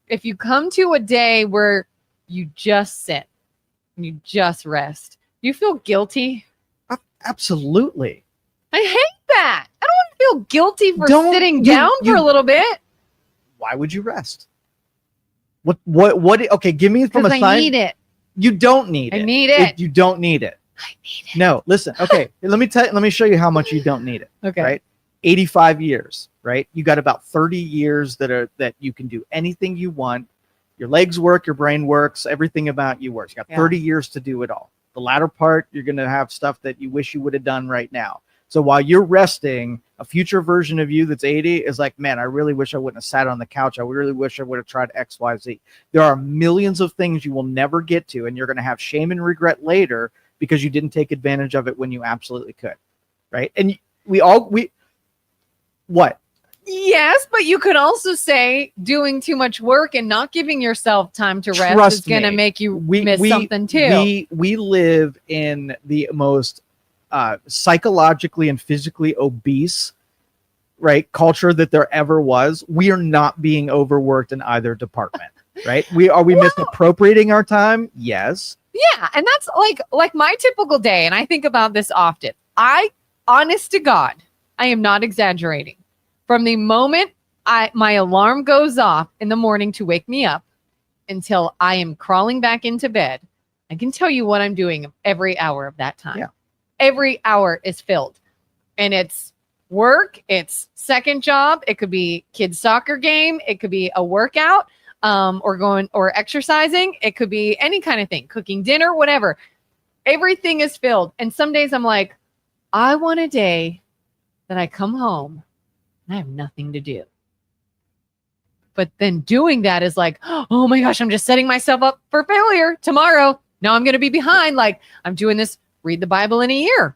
[SPEAKER 3] If you come to a day where you just sit and you just rest, do you feel guilty?
[SPEAKER 1] Absolutely.
[SPEAKER 3] I hate that. I don't want to feel guilty for sitting down for a little bit.
[SPEAKER 1] Why would you rest? What? Okay, give me from a sign.
[SPEAKER 3] I need it.
[SPEAKER 1] You don't need it.
[SPEAKER 3] I need it.
[SPEAKER 1] You don't need it.
[SPEAKER 3] I need it.
[SPEAKER 1] No, listen. Okay, let me show you how much you don't need it.
[SPEAKER 3] Okay.
[SPEAKER 1] Right? 85 years, right? You got about 30 years that you can do anything you want. Your legs work, your brain works, everything about you works. You got 30 years to do it all. The latter part, you're going to have stuff that you wish you would have done right now. So while you're resting, a future version of you that's 80 is like, man, I really wish I wouldn't have sat on the couch. I really wish I would have tried X, Y, Z. There are millions of things you will never get to, and you're going to have shame and regret later because you didn't take advantage of it when you absolutely could. Right. And what?
[SPEAKER 3] Yes, but you could also say doing too much work and not giving yourself time to rest
[SPEAKER 1] Trust
[SPEAKER 3] is going to
[SPEAKER 1] me,
[SPEAKER 3] make you miss something too.
[SPEAKER 1] We live in the most psychologically and physically obese, right, culture that there ever was. We are not being overworked in either department, right? We misappropriating our time? Yes.
[SPEAKER 3] Yeah, and that's like my typical day, and I think about this often. Honest to God, I am not exaggerating. From the moment my alarm goes off in the morning to wake me up until I am crawling back into bed, I can tell you what I'm doing every hour of that time.
[SPEAKER 1] Yeah.
[SPEAKER 3] Every hour is filled. And it's work, it's second job, it could be kids' soccer game, it could be a workout, or exercising, it could be any kind of thing, cooking dinner, whatever. Everything is filled. And some days I'm like, I want a day that I come home and I have nothing to do. But then doing that is like, oh my gosh, I'm just setting myself up for failure tomorrow. Now I'm going to be behind. Like, I'm doing this, read the Bible in a year.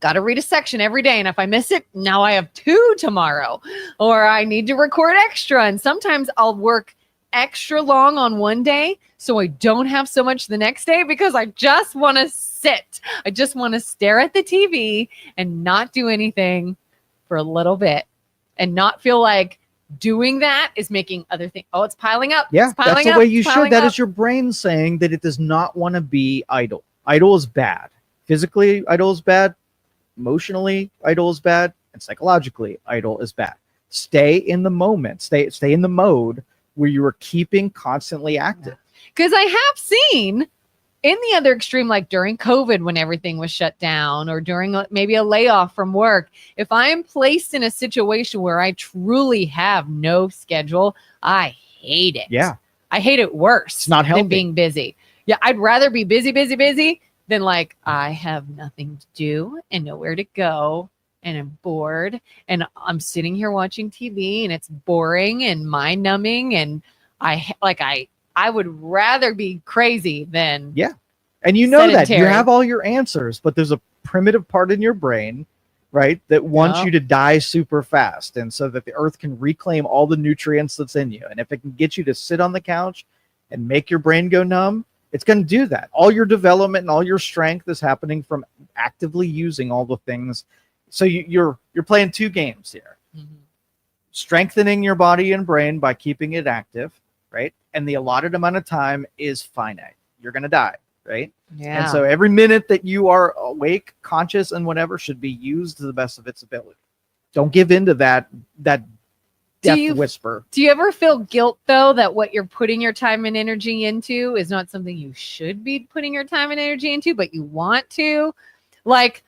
[SPEAKER 3] Got to read a section every day. And if I miss it, now I have 2 tomorrow. Or I need to record extra. And sometimes I'll work extra long on one day so I don't have so much the next day because I just want to sit. I just want to stare at the TV and not do anything for a little bit and not feel like doing that is making other things. Oh, it's piling up.
[SPEAKER 1] Yeah, that's the way you should. That
[SPEAKER 3] up.
[SPEAKER 1] is your brain saying that it does not want to be idle. Idle is bad. Physically, idle is bad. Emotionally, idle is bad. And psychologically, idle is bad. Stay in the moment. Stay in the mode where you are keeping constantly active.
[SPEAKER 3] Because I have seen in the other extreme, like during COVID when everything was shut down or during maybe a layoff from work, if I am placed in a situation where I truly have no schedule, I hate it.
[SPEAKER 1] Yeah.
[SPEAKER 3] I hate it worse.
[SPEAKER 1] It's not healthy.
[SPEAKER 3] Than being busy. Yeah, I'd rather be busy than like I have nothing to do and nowhere to go and I'm bored and I'm sitting here watching TV and it's boring and mind numbing and I would rather be crazy than
[SPEAKER 1] And you know
[SPEAKER 3] sedentary.
[SPEAKER 1] that you have all your answers, but there's a primitive part in your brain, right, that wants you to die super fast, and so that the earth can reclaim all the nutrients that's in you. And if it can get you to sit on the couch and make your brain go numb, it's going to do that. All your development and all your strength is happening from actively using all the things. So you're playing 2 games here. Mm-hmm. Strengthening your body and brain by keeping it active, right? And the allotted amount of time is finite. You're going to die, right?
[SPEAKER 3] Yeah.
[SPEAKER 1] And so every minute that you are awake, conscious, and whatever should be used to the best of its ability. Don't give in to that death whisper.
[SPEAKER 3] Do you ever feel guilt though that what you're putting your time and energy into is not something you should be putting your time and energy into, but you want to? Like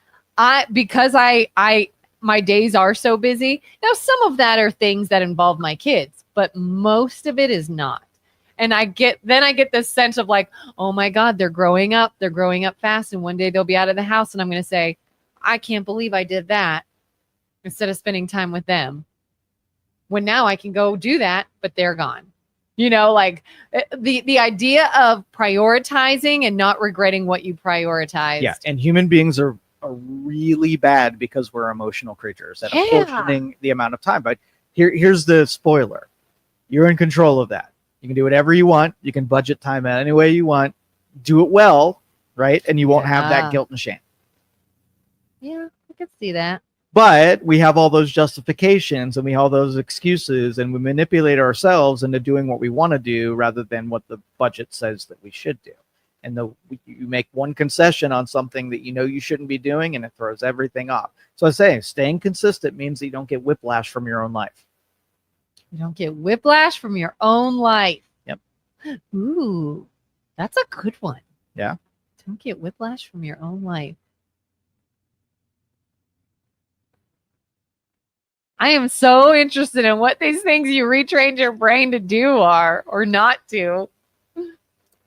[SPEAKER 3] because my days are so busy. Now some of that are things that involve my kids, but most of it is not. And I get this sense of like, oh my God, they're growing up fast. And one day they'll be out of the house and I'm going to say, I can't believe I did that instead of spending time with them. When now I can go do that, but they're gone. You know, like the idea of prioritizing and not regretting what you prioritized.
[SPEAKER 1] Yeah, and human beings are really bad because we're emotional creatures at apportioning the amount of time. But here's the spoiler. You're in control of that. You can do whatever you want. You can budget time any way you want. Do it well, right? And you won't have that guilt and shame.
[SPEAKER 3] Yeah, I can see that.
[SPEAKER 1] But we have all those justifications and we have all those excuses and we manipulate ourselves into doing what we want to do rather than what the budget says that we should do. And you make one concession on something that you know you shouldn't be doing and it throws everything off. So I say staying consistent means that you don't get whiplash from your own life.
[SPEAKER 3] You don't get whiplash from your own life.
[SPEAKER 1] Yep.
[SPEAKER 3] Ooh, that's a good one.
[SPEAKER 1] Yeah.
[SPEAKER 3] Don't get whiplash from your own life. I am so interested in what these things you retrained your brain to do are or not do.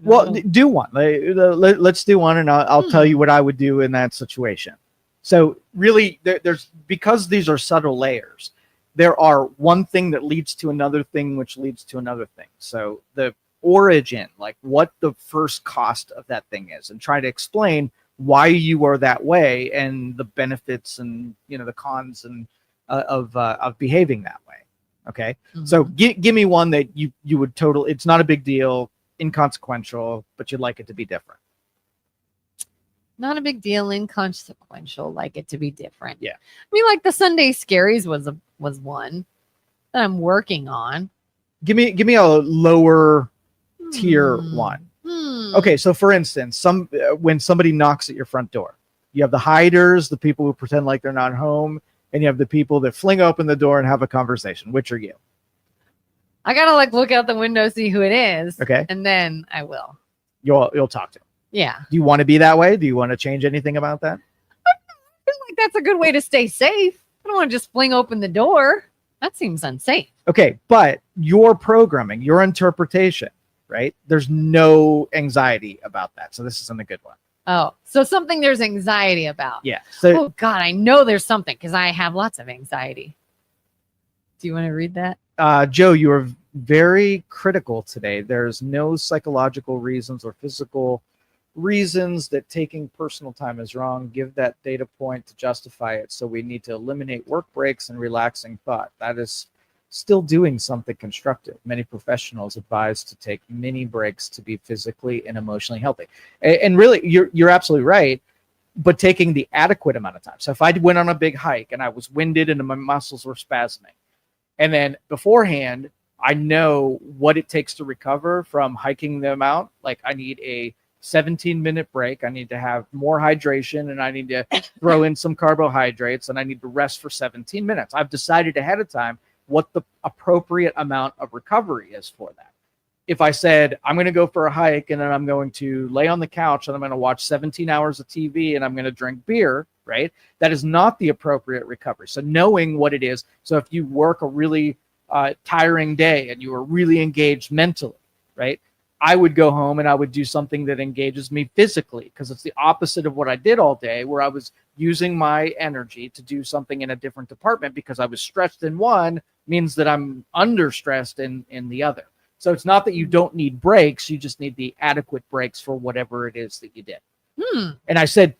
[SPEAKER 1] Well, do one. Let's do one, and I'll tell you what I would do in that situation. So really, there's because these are subtle layers, there are one thing that leads to another thing, which leads to another thing. So the origin, like what the first cost of that thing is, and try to explain why you are that way and the benefits and the cons and of behaving that way. Okay, so give me one that you would it's not a big deal, inconsequential, but you'd like it to be different.
[SPEAKER 3] Not a big deal, inconsequential, like it to be different.
[SPEAKER 1] Yeah.
[SPEAKER 3] I mean, like the Sunday Scaries was one that I'm working on.
[SPEAKER 1] Give me a lower tier one. Okay, so for instance, when somebody knocks at your front door, you have the hiders, the people who pretend like they're not home, and you have the people that fling open the door and have a conversation. Which are you?
[SPEAKER 3] I gotta like look out the window, see who it is.
[SPEAKER 1] Okay.
[SPEAKER 3] And then I will.
[SPEAKER 1] You'll talk to them.
[SPEAKER 3] Yeah.
[SPEAKER 1] Do you want to be that way? Do you want to change anything about that?
[SPEAKER 3] I feel like that's a good way to stay safe. I don't want to just fling open the door. That seems unsafe.
[SPEAKER 1] Okay, but your programming, your interpretation, right? There's no anxiety about that. So this isn't a good one.
[SPEAKER 3] Oh, so something there's anxiety about.
[SPEAKER 1] Yeah. So
[SPEAKER 3] oh God, I know there's something because I have lots of anxiety. Do you want to read that?
[SPEAKER 1] Joe, you are very critical today. There's no psychological reasons or physical reasons that taking personal time is wrong. Give that data point to justify it. So we need to eliminate work breaks and relaxing thought. That is still doing something constructive. Many professionals advise to take mini breaks to be physically and emotionally healthy. And really, you're absolutely right. But taking the adequate amount of time. So if I went on a big hike and I was winded and my muscles were spasming, and then beforehand, I know what it takes to recover from hiking them out. Like I need a 17-minute break. I need to have more hydration and I need to throw in some carbohydrates and I need to rest for 17 minutes. I've decided ahead of time what the appropriate amount of recovery is for that. If I said, I'm going to go for a hike and then I'm going to lay on the couch and I'm going to watch 17 hours of TV and I'm going to drink beer, right? That is not the appropriate recovery. So knowing what it is. So if you work a really tiring day and you are really engaged mentally, right? I would go home and I would do something that engages me physically because it's the opposite of what I did all day, where I was using my energy to do something in a different department because I was stressed in one means that I'm under stressed in the other. So it's not that you don't need breaks. You just need the adequate breaks for whatever it is that you did. And I said,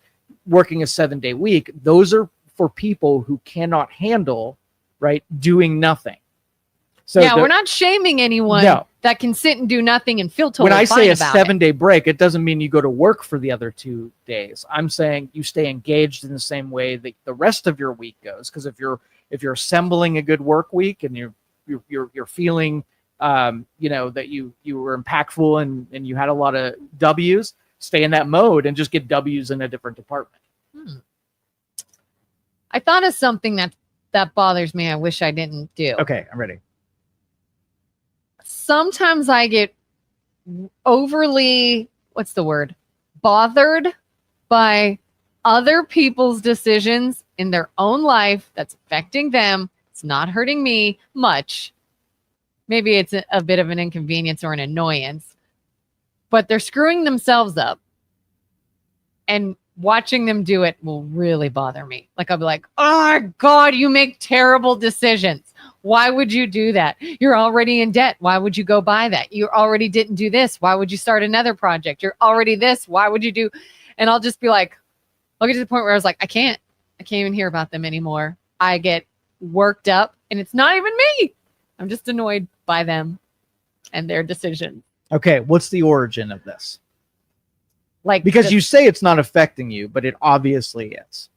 [SPEAKER 1] working a 7-day week, those are for people who cannot handle, right, doing nothing. So
[SPEAKER 3] yeah, we're not shaming anyone that can sit and do nothing and feel totally
[SPEAKER 1] when I say a
[SPEAKER 3] fine about
[SPEAKER 1] 7-day break, it doesn't mean you go to work for the other 2 days. I'm saying you stay engaged in the same way that the rest of your week goes. Because if you're assembling a good work week and you're feeling that you were impactful and you had a lot of W's, stay in that mode and just get W's in a different department.
[SPEAKER 3] I thought of something that bothers me. I wish I didn't do.
[SPEAKER 1] Okay, I'm ready.
[SPEAKER 3] Sometimes I get overly, bothered by other people's decisions in their own life that's affecting them. It's not hurting me much. Maybe it's a bit of an inconvenience or an annoyance, but they're screwing themselves up. And watching them do it will really bother me. Like I'll be like, oh God, you make terrible decisions. Why would you do that? You're already in debt. Why would you go buy that? You already didn't do this. Why would you start another project? You're already this. Why would you do? And I'll just be like, I'll get to the point where I was like, I can't even hear about them anymore. I get worked up and it's not even me. I'm just annoyed by them and their decisions.
[SPEAKER 1] Okay. What's the origin of this?
[SPEAKER 3] Like,
[SPEAKER 1] because you say it's not affecting you, but it obviously is.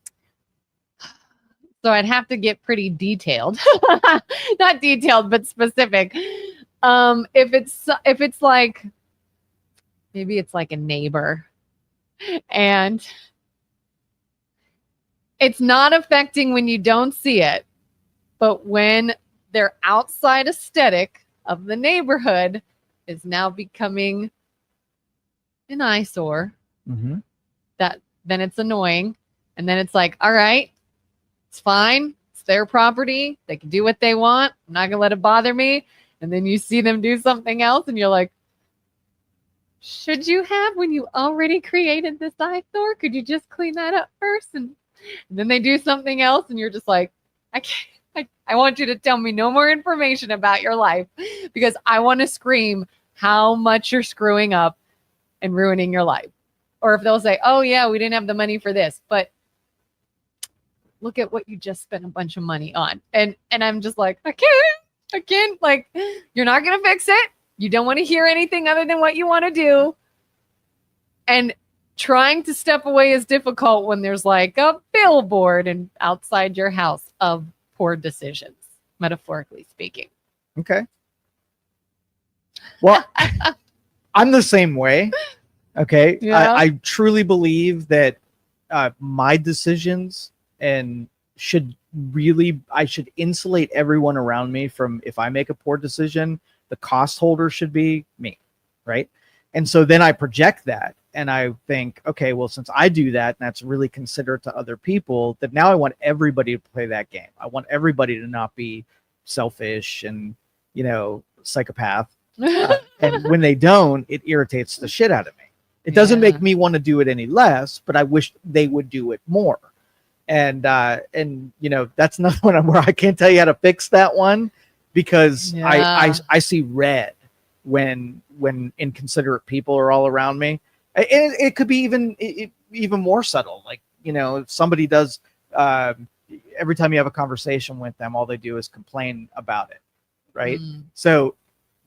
[SPEAKER 3] So I'd have to get pretty detailed, not detailed, but specific. If it's like, maybe it's like a neighbor and it's not affecting when you don't see it, but when their outside aesthetic of the neighborhood is now becoming an eyesore, then it's annoying. And then it's like, all right, it's fine. It's their property. They can do what they want. I'm not going to let it bother me. And then you see them do something else and you're like, should you have when you already created this eyesore? Could you just clean that up first? And And then they do something else and you're just like, I can't. I want you to tell me no more information about your life because I want to scream how much you're screwing up and ruining your life. Or if they'll say, oh yeah, we didn't have the money for this, but look at what you just spent a bunch of money on. And I'm just like, I can't, like, you're not going to fix it. You don't want to hear anything other than what you want to do. And trying to step away is difficult when there's like a billboard and outside your house of poor decisions, metaphorically speaking.
[SPEAKER 1] Okay. Well, I'm the same way. Okay.
[SPEAKER 3] Yeah.
[SPEAKER 1] I truly believe that my decisions I should insulate everyone around me from, if I make a poor decision, the cost holder should be me. Right. And so then I project that and I think, okay, well, since I do that, and that's really considerate to other people, that now I want everybody to play that game. I want everybody to not be selfish and, psychopath. And when they don't, it irritates the shit out of me. It doesn't make me want to do it any less, but I wish they would do it more. And that's another one where I can't tell you how to fix that one because I see red when inconsiderate people are all around me. And it could be even more subtle. Like, if somebody does, every time you have a conversation with them, all they do is complain about it. Right. So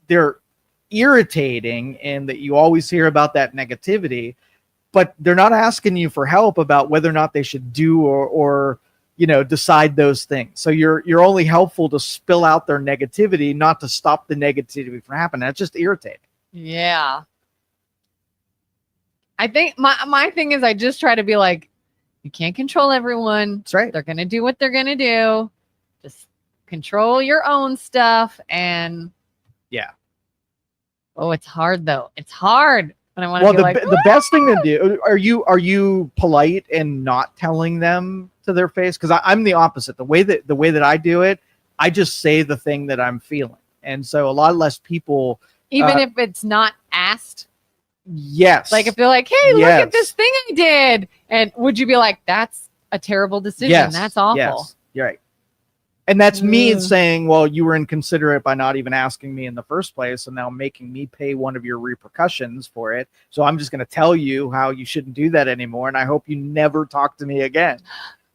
[SPEAKER 1] they're irritating and that you always hear about that negativity, but they're not asking you for help about whether or not they should do or decide those things. So you're only helpful to spill out their negativity, not to stop the negativity from happening. That's just irritating.
[SPEAKER 3] Yeah. I think my thing is I just try to be like, you can't control everyone.
[SPEAKER 1] That's right.
[SPEAKER 3] They're going to do what they're going to do. Just control your own stuff. And
[SPEAKER 1] yeah.
[SPEAKER 3] Oh, it's hard though. It's hard. And I want to
[SPEAKER 1] well,
[SPEAKER 3] be
[SPEAKER 1] the best thing to do, are you polite and not telling them to their face? Because I'm the opposite. The way that I do it, I just say the thing that I'm feeling. And so a lot less people,
[SPEAKER 3] even if it's not asked.
[SPEAKER 1] Yes.
[SPEAKER 3] Like if they're like, hey, look at this thing I did. And would you be like, that's a terrible decision.
[SPEAKER 1] Yes.
[SPEAKER 3] That's awful.
[SPEAKER 1] Yes. You're right. And that's me saying, well, you were inconsiderate by not even asking me in the first place. And now making me pay one of your repercussions for it. So I'm just going to tell you how you shouldn't do that anymore. And I hope you never talk to me again.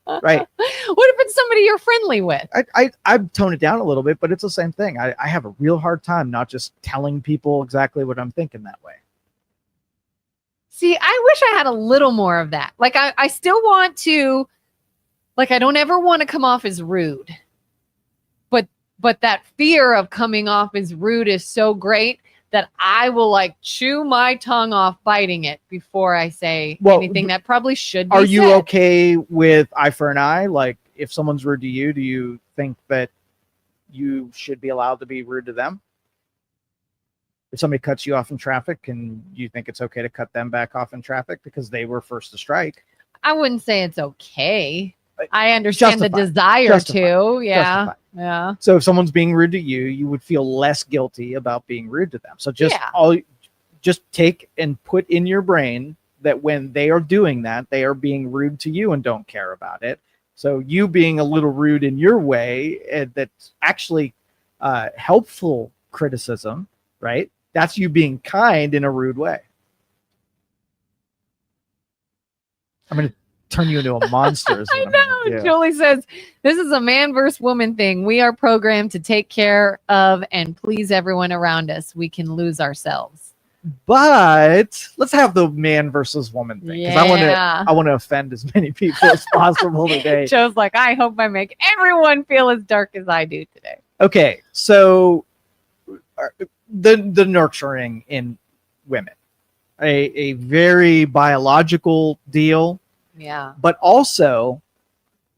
[SPEAKER 1] Right.
[SPEAKER 3] What if it's somebody you're friendly with?
[SPEAKER 1] I've toned it down a little bit, but it's the same thing. I have a real hard time not just telling people exactly what I'm thinking that way.
[SPEAKER 3] See, I wish I had a little more of that. Like I still want to, like, I don't ever want to come off as rude. But that fear of coming off as rude is so great that I will like chew my tongue off biting it before I say anything that probably should be
[SPEAKER 1] Are you
[SPEAKER 3] said.
[SPEAKER 1] okay with eye for an eye? Like if someone's rude to you, do you think that you should be allowed to be rude to them? If somebody cuts you off in traffic, and you think it's okay to cut them back off in traffic because they were first to strike?
[SPEAKER 3] I wouldn't say it's okay. I understand the desire to. Yeah.
[SPEAKER 1] Justified.
[SPEAKER 3] Yeah.
[SPEAKER 1] So if someone's being rude to you, you would feel less guilty about being rude to them. So just take and put in your brain that when they are doing that, they are being rude to you and don't care about it. So you being a little rude in your way, that's actually helpful criticism, right? That's you being kind in a rude way. I'm going to turn you into a monster.
[SPEAKER 3] I know. Julie says, this is a man versus woman thing. We are programmed to take care of and please everyone around us. We can lose ourselves.
[SPEAKER 1] But let's have the man versus woman thing. Because I want to offend as many people as possible today.
[SPEAKER 3] Joe's like, I hope I make everyone feel as dark as I do today.
[SPEAKER 1] Okay. So the nurturing in women, a very biological deal.
[SPEAKER 3] Yeah.
[SPEAKER 1] But also,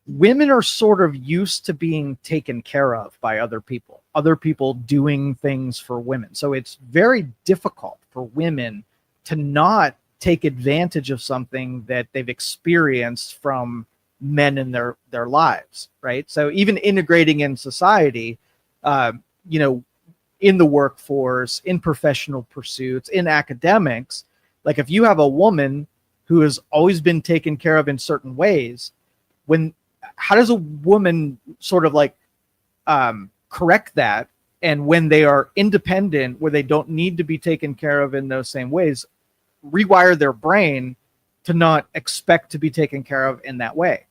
[SPEAKER 1] women are sort of used to being taken care of by other people doing things for women. So it's very difficult for women to not take advantage of something that they've experienced from men in their lives, right? So even integrating in society, in the workforce, in professional pursuits, in academics, like if you have a woman who has always been taken care of in certain ways, how does a woman sort of like correct that? And when they are independent, where they don't need to be taken care of in those same ways, rewire their brain to not expect to be taken care of in that way.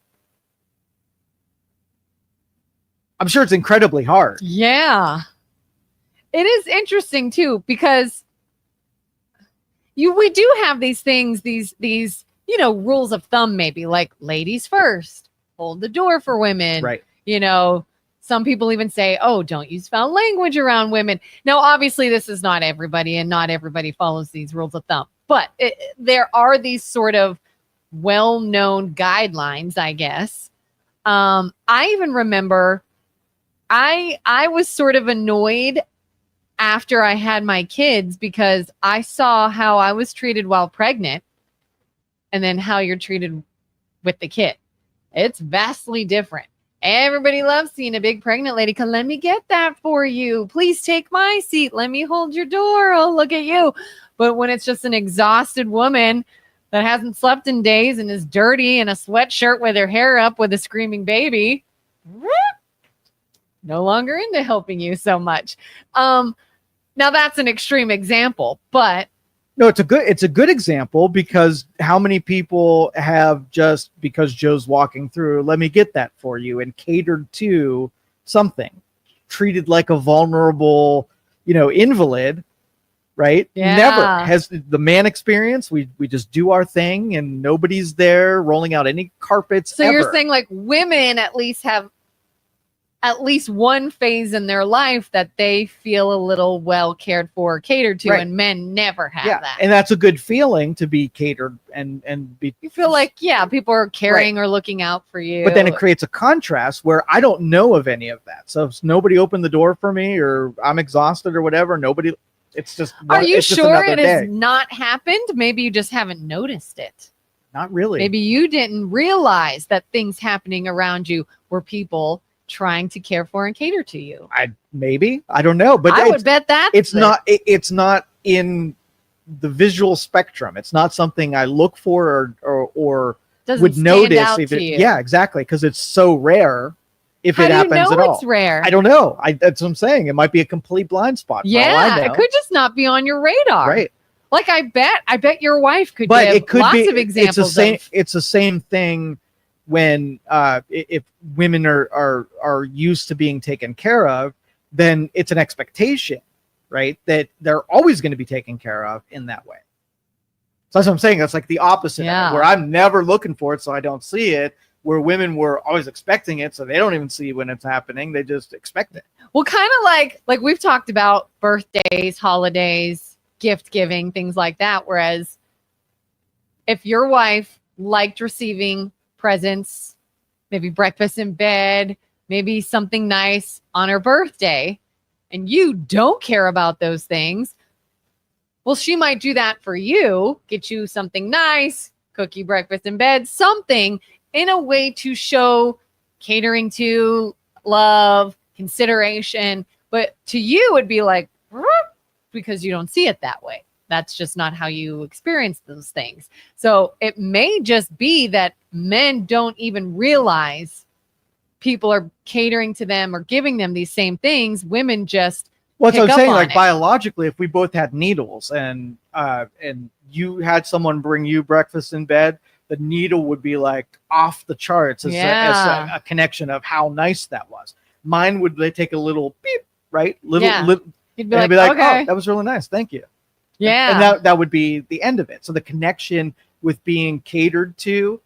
[SPEAKER 1] I'm sure it's incredibly hard.
[SPEAKER 3] Yeah. It is interesting too, because we do have these things, these rules of thumb, maybe like ladies first, hold the door for women.
[SPEAKER 1] Right.
[SPEAKER 3] Some people even say, oh, don't use foul language around women. Now, obviously, this is not everybody, and not everybody follows these rules of thumb. But there are these sort of well-known guidelines, I guess. I even remember I was sort of annoyed after I had my kids because I saw how I was treated while pregnant and then how you're treated with the kid. It's vastly different. Everybody loves seeing a big pregnant lady come, let me get that for you. Please take my seat. Let me hold your door. Oh, look at you. But when it's just an exhausted woman that hasn't slept in days and is dirty in a sweatshirt with her hair up with a screaming baby, no longer into helping you so much. Now that's an extreme example, but
[SPEAKER 1] no, it's a good example, because how many people have, just because Joe's walking through, let me get that for you, and catered to something, treated like a vulnerable, invalid, right?
[SPEAKER 3] Yeah.
[SPEAKER 1] Never has the man experience. We just do our thing and nobody's there rolling out any carpets.
[SPEAKER 3] So
[SPEAKER 1] ever.
[SPEAKER 3] you're saying like women at least have at least one phase in their life that they feel a little well cared for, catered to,
[SPEAKER 1] right.
[SPEAKER 3] and men never have that.
[SPEAKER 1] And that's a good feeling, to be catered and be.
[SPEAKER 3] You feel like, people are caring or looking out for you.
[SPEAKER 1] But then it creates a contrast where I don't know of any of that. So if nobody opened the door for me, or I'm exhausted or whatever, nobody. It's just.
[SPEAKER 3] Are you sure it has
[SPEAKER 1] day.
[SPEAKER 3] not happened? Maybe you just haven't noticed it.
[SPEAKER 1] Not really.
[SPEAKER 3] Maybe you didn't realize that things happening around you were people trying to care for and cater to you.
[SPEAKER 1] I don't know, but
[SPEAKER 3] I would bet that
[SPEAKER 1] it's not in the visual spectrum. It's not something I look for or
[SPEAKER 3] doesn't
[SPEAKER 1] would
[SPEAKER 3] stand
[SPEAKER 1] notice
[SPEAKER 3] out
[SPEAKER 1] if
[SPEAKER 3] to
[SPEAKER 1] it,
[SPEAKER 3] you.
[SPEAKER 1] yeah, exactly, because it's so rare. If
[SPEAKER 3] How
[SPEAKER 1] it
[SPEAKER 3] do
[SPEAKER 1] happens
[SPEAKER 3] you know
[SPEAKER 1] at all,
[SPEAKER 3] it's rare.
[SPEAKER 1] I don't know. That's what I'm saying. It might be a complete blind spot. For all I know.
[SPEAKER 3] It could just not be on your radar.
[SPEAKER 1] Right.
[SPEAKER 3] Like I bet your wife could
[SPEAKER 1] But
[SPEAKER 3] give
[SPEAKER 1] it could
[SPEAKER 3] lots
[SPEAKER 1] be
[SPEAKER 3] of examples.
[SPEAKER 1] It's the same thing when if women are used to being taken care of, then it's an expectation, right? That they're always going to be taken care of in that way. So that's what I'm saying. That's like the opposite of it, where I'm never looking for it, so I don't see it. Where women were always expecting it, so they don't even see when it's happening. They just expect it.
[SPEAKER 3] Well, kind of like we've talked about birthdays, holidays, gift giving, things like that. Whereas if your wife liked receiving presents, maybe breakfast in bed, maybe something nice on her birthday, and you don't care about those things, well, she might do that for you, get you something nice, cook you breakfast in bed, something in a way to show catering to, love, consideration. But to you, it'd be like, because you don't see it that way. That's just not how you experience those things. So it may just be that men don't even realize people are catering to them or giving them these same things. Women just
[SPEAKER 1] Well, I'm saying, like,
[SPEAKER 3] it.
[SPEAKER 1] biologically, if we both had needles and you had someone bring you breakfast in bed, the needle would be like off the charts as a connection of how nice that was. Mine would, they take a little beep, right?
[SPEAKER 3] You'd be
[SPEAKER 1] and
[SPEAKER 3] like,
[SPEAKER 1] be like,
[SPEAKER 3] okay.
[SPEAKER 1] oh, that was really nice. Thank you.
[SPEAKER 3] Yeah.
[SPEAKER 1] And that would be the end of it. So the connection with being catered to,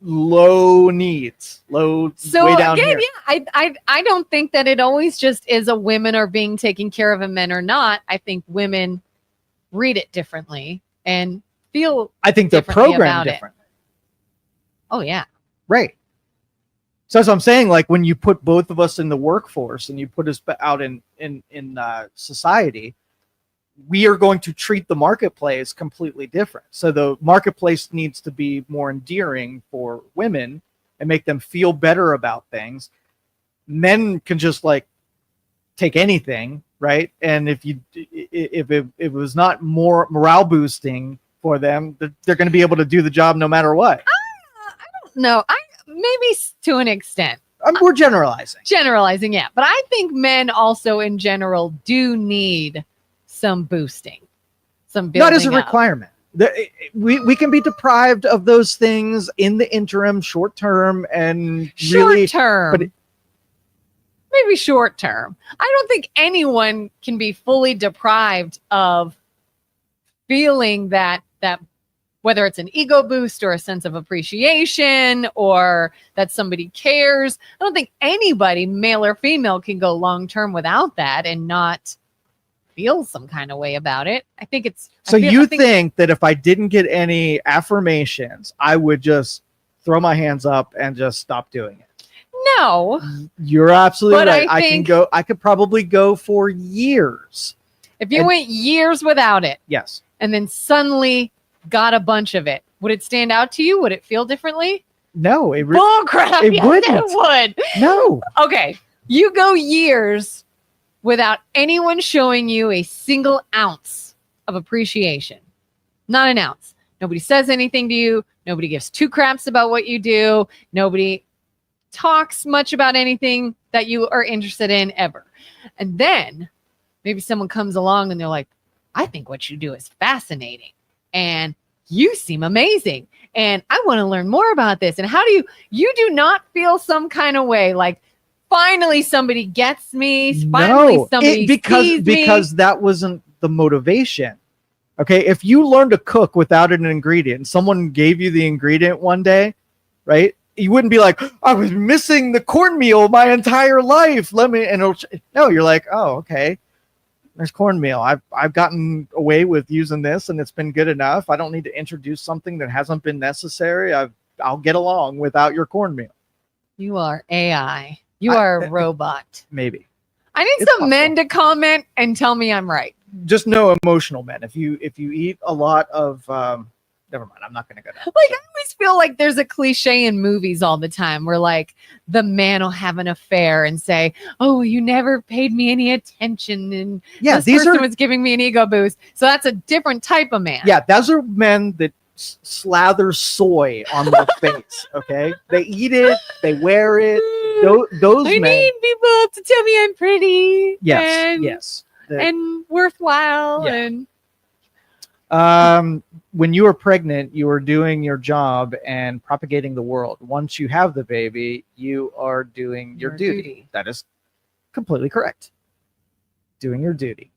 [SPEAKER 1] low needs, way down
[SPEAKER 3] again,
[SPEAKER 1] here.
[SPEAKER 3] I don't think that it always just is a women are being taken care of and men are not. I think women read it differently and feel
[SPEAKER 1] I think they're programmed differently.
[SPEAKER 3] Oh yeah.
[SPEAKER 1] Right. So that's what I'm saying. Like, when you put both of us in the workforce and you put us out in society, we are going to treat the marketplace completely different. So the marketplace needs to be more endearing for women and make them feel better about things. Men can just like take anything, right? And if it was not more morale boosting for them, they're going to be able to do the job no matter what.
[SPEAKER 3] No, to an extent.
[SPEAKER 1] We're generalizing.
[SPEAKER 3] Generalizing, yeah. But I think men also in general do need some boosting, some building
[SPEAKER 1] Not as a
[SPEAKER 3] up.
[SPEAKER 1] requirement. We can be deprived of those things in the interim, short term, and really
[SPEAKER 3] Short term.
[SPEAKER 1] but
[SPEAKER 3] Maybe short term. I don't think anyone can be fully deprived of feeling that whether it's an ego boost or a sense of appreciation or that somebody cares. I don't think anybody, male or female, can go long term without that and not feel some kind of way about it. I think it's
[SPEAKER 1] So
[SPEAKER 3] I
[SPEAKER 1] you
[SPEAKER 3] think
[SPEAKER 1] think that if I didn't get any affirmations, I would just throw my hands up and just stop doing it?
[SPEAKER 3] no.
[SPEAKER 1] You're absolutely
[SPEAKER 3] But
[SPEAKER 1] right.
[SPEAKER 3] I
[SPEAKER 1] I could probably go for years.
[SPEAKER 3] If you went years without it
[SPEAKER 1] Yes.
[SPEAKER 3] and then suddenly got a bunch of it, would it stand out to you? Would it feel differently?
[SPEAKER 1] No, it
[SPEAKER 3] Bull crap.
[SPEAKER 1] it
[SPEAKER 3] Yes,
[SPEAKER 1] wouldn't.
[SPEAKER 3] it would.
[SPEAKER 1] no.
[SPEAKER 3] Okay. You go years without anyone showing you a single ounce of appreciation. Not an ounce. Nobody says anything to you. Nobody gives two craps about what you do. Nobody talks much about anything that you are interested in ever. And then maybe someone comes along and they're like, I think what you do is fascinating. And you seem amazing. And I want to learn more about this. And how do you do not feel some kind of way like, finally somebody gets me. Finally somebody sees me.
[SPEAKER 1] Because that wasn't the motivation. Okay, if you learn to cook without an ingredient, someone gave you the ingredient one day, right? You wouldn't be like, I was missing the cornmeal my entire life. No, you're like, oh, okay. There's cornmeal. I've gotten away with using this, and it's been good enough. I don't need to introduce something that hasn't been necessary. I'll get along without your cornmeal.
[SPEAKER 3] You are AI. You are a robot.
[SPEAKER 1] Maybe.
[SPEAKER 3] I need
[SPEAKER 1] It's
[SPEAKER 3] some men to comment and tell me I'm right.
[SPEAKER 1] Just no emotional men. If you eat a lot of never mind, I'm not gonna go down.
[SPEAKER 3] Like, I always feel like there's a cliche in movies all the time where like the man will have an affair and say, oh, you never paid me any attention, and this person was giving me an ego boost. So that's a different type of man.
[SPEAKER 1] Yeah, those are men that slather soy on their face. Okay, they eat it, they wear it. Those
[SPEAKER 3] I
[SPEAKER 1] men
[SPEAKER 3] need people to tell me I'm pretty.
[SPEAKER 1] yes
[SPEAKER 3] and worthwhile.
[SPEAKER 1] Yeah.
[SPEAKER 3] And
[SPEAKER 1] when you are pregnant, you are doing your job and propagating the world. Once you have the baby, you are doing your duty. That is completely correct. Doing your duty.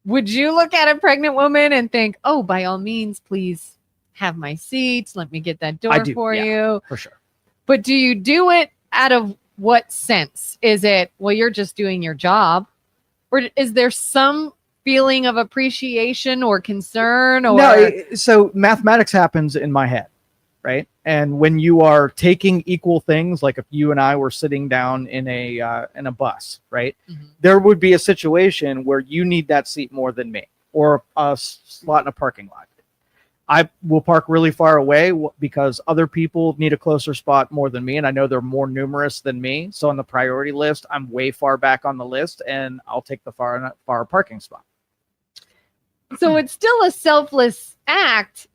[SPEAKER 3] would you look at a pregnant woman and think, oh, by all means, please have my seats. Let me get that door for you.
[SPEAKER 1] For sure.
[SPEAKER 3] But do you do it out of what sense? Is it, well, you're just doing your job? Or is there some feeling of appreciation or concern? Or
[SPEAKER 1] No, so mathematics happens in my head, right? And when you are taking equal things, like if you and I were sitting down in a bus, right?
[SPEAKER 3] Mhm.
[SPEAKER 1] There would be a situation where you need that seat more than me, or a slot in a parking lot. I will park really far away because other people need a closer spot more than me, and I know they're more numerous than me. So on the priority list, I'm way far back on the list, and I'll take the far parking spot.
[SPEAKER 3] So it's still a selfless act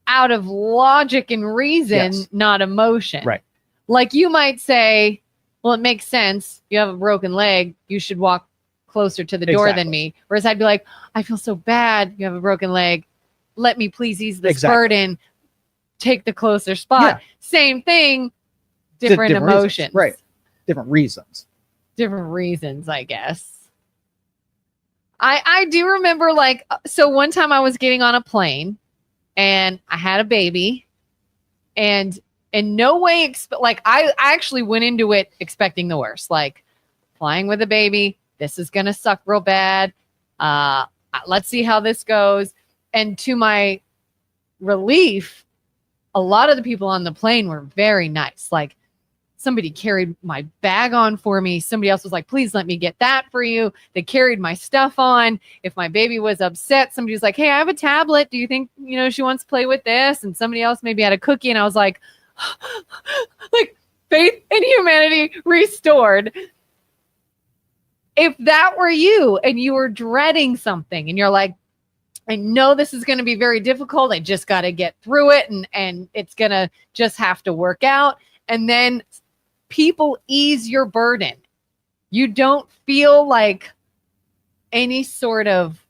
[SPEAKER 3] out of logic and reason,
[SPEAKER 1] Yes.
[SPEAKER 3] not emotion.
[SPEAKER 1] Right.
[SPEAKER 3] Like you might say, well, it makes sense. You have a broken leg. You should walk closer to the door
[SPEAKER 1] Exactly.
[SPEAKER 3] than me. Whereas I'd be like, I feel so bad. You have a broken leg. Let me please ease this burden. Take the closer spot.
[SPEAKER 1] Yeah.
[SPEAKER 3] Same thing, different emotions.
[SPEAKER 1] Reasons. Right. Different reasons.
[SPEAKER 3] Different reasons, I guess. I do remember, like, so one time I was getting on a plane and I had a baby, and in no way, like, I actually went into it expecting the worst, like flying with a baby. This is going to suck real bad. Let's see how this goes. And to my relief, a lot of the people on the plane were very nice. Like, somebody carried my bag on for me. Somebody else was like, please let me get that for you. They carried my stuff on. If my baby was upset, somebody was like, hey, I have a tablet. Do you think, she wants to play with this? And somebody else maybe had a cookie. And I was like, like, faith and humanity restored. If that were you and you were dreading something and you're like, I know this is going to be very difficult. I just got to get through it, and it's going to just have to work out. And then people ease your burden. You don't feel like any sort of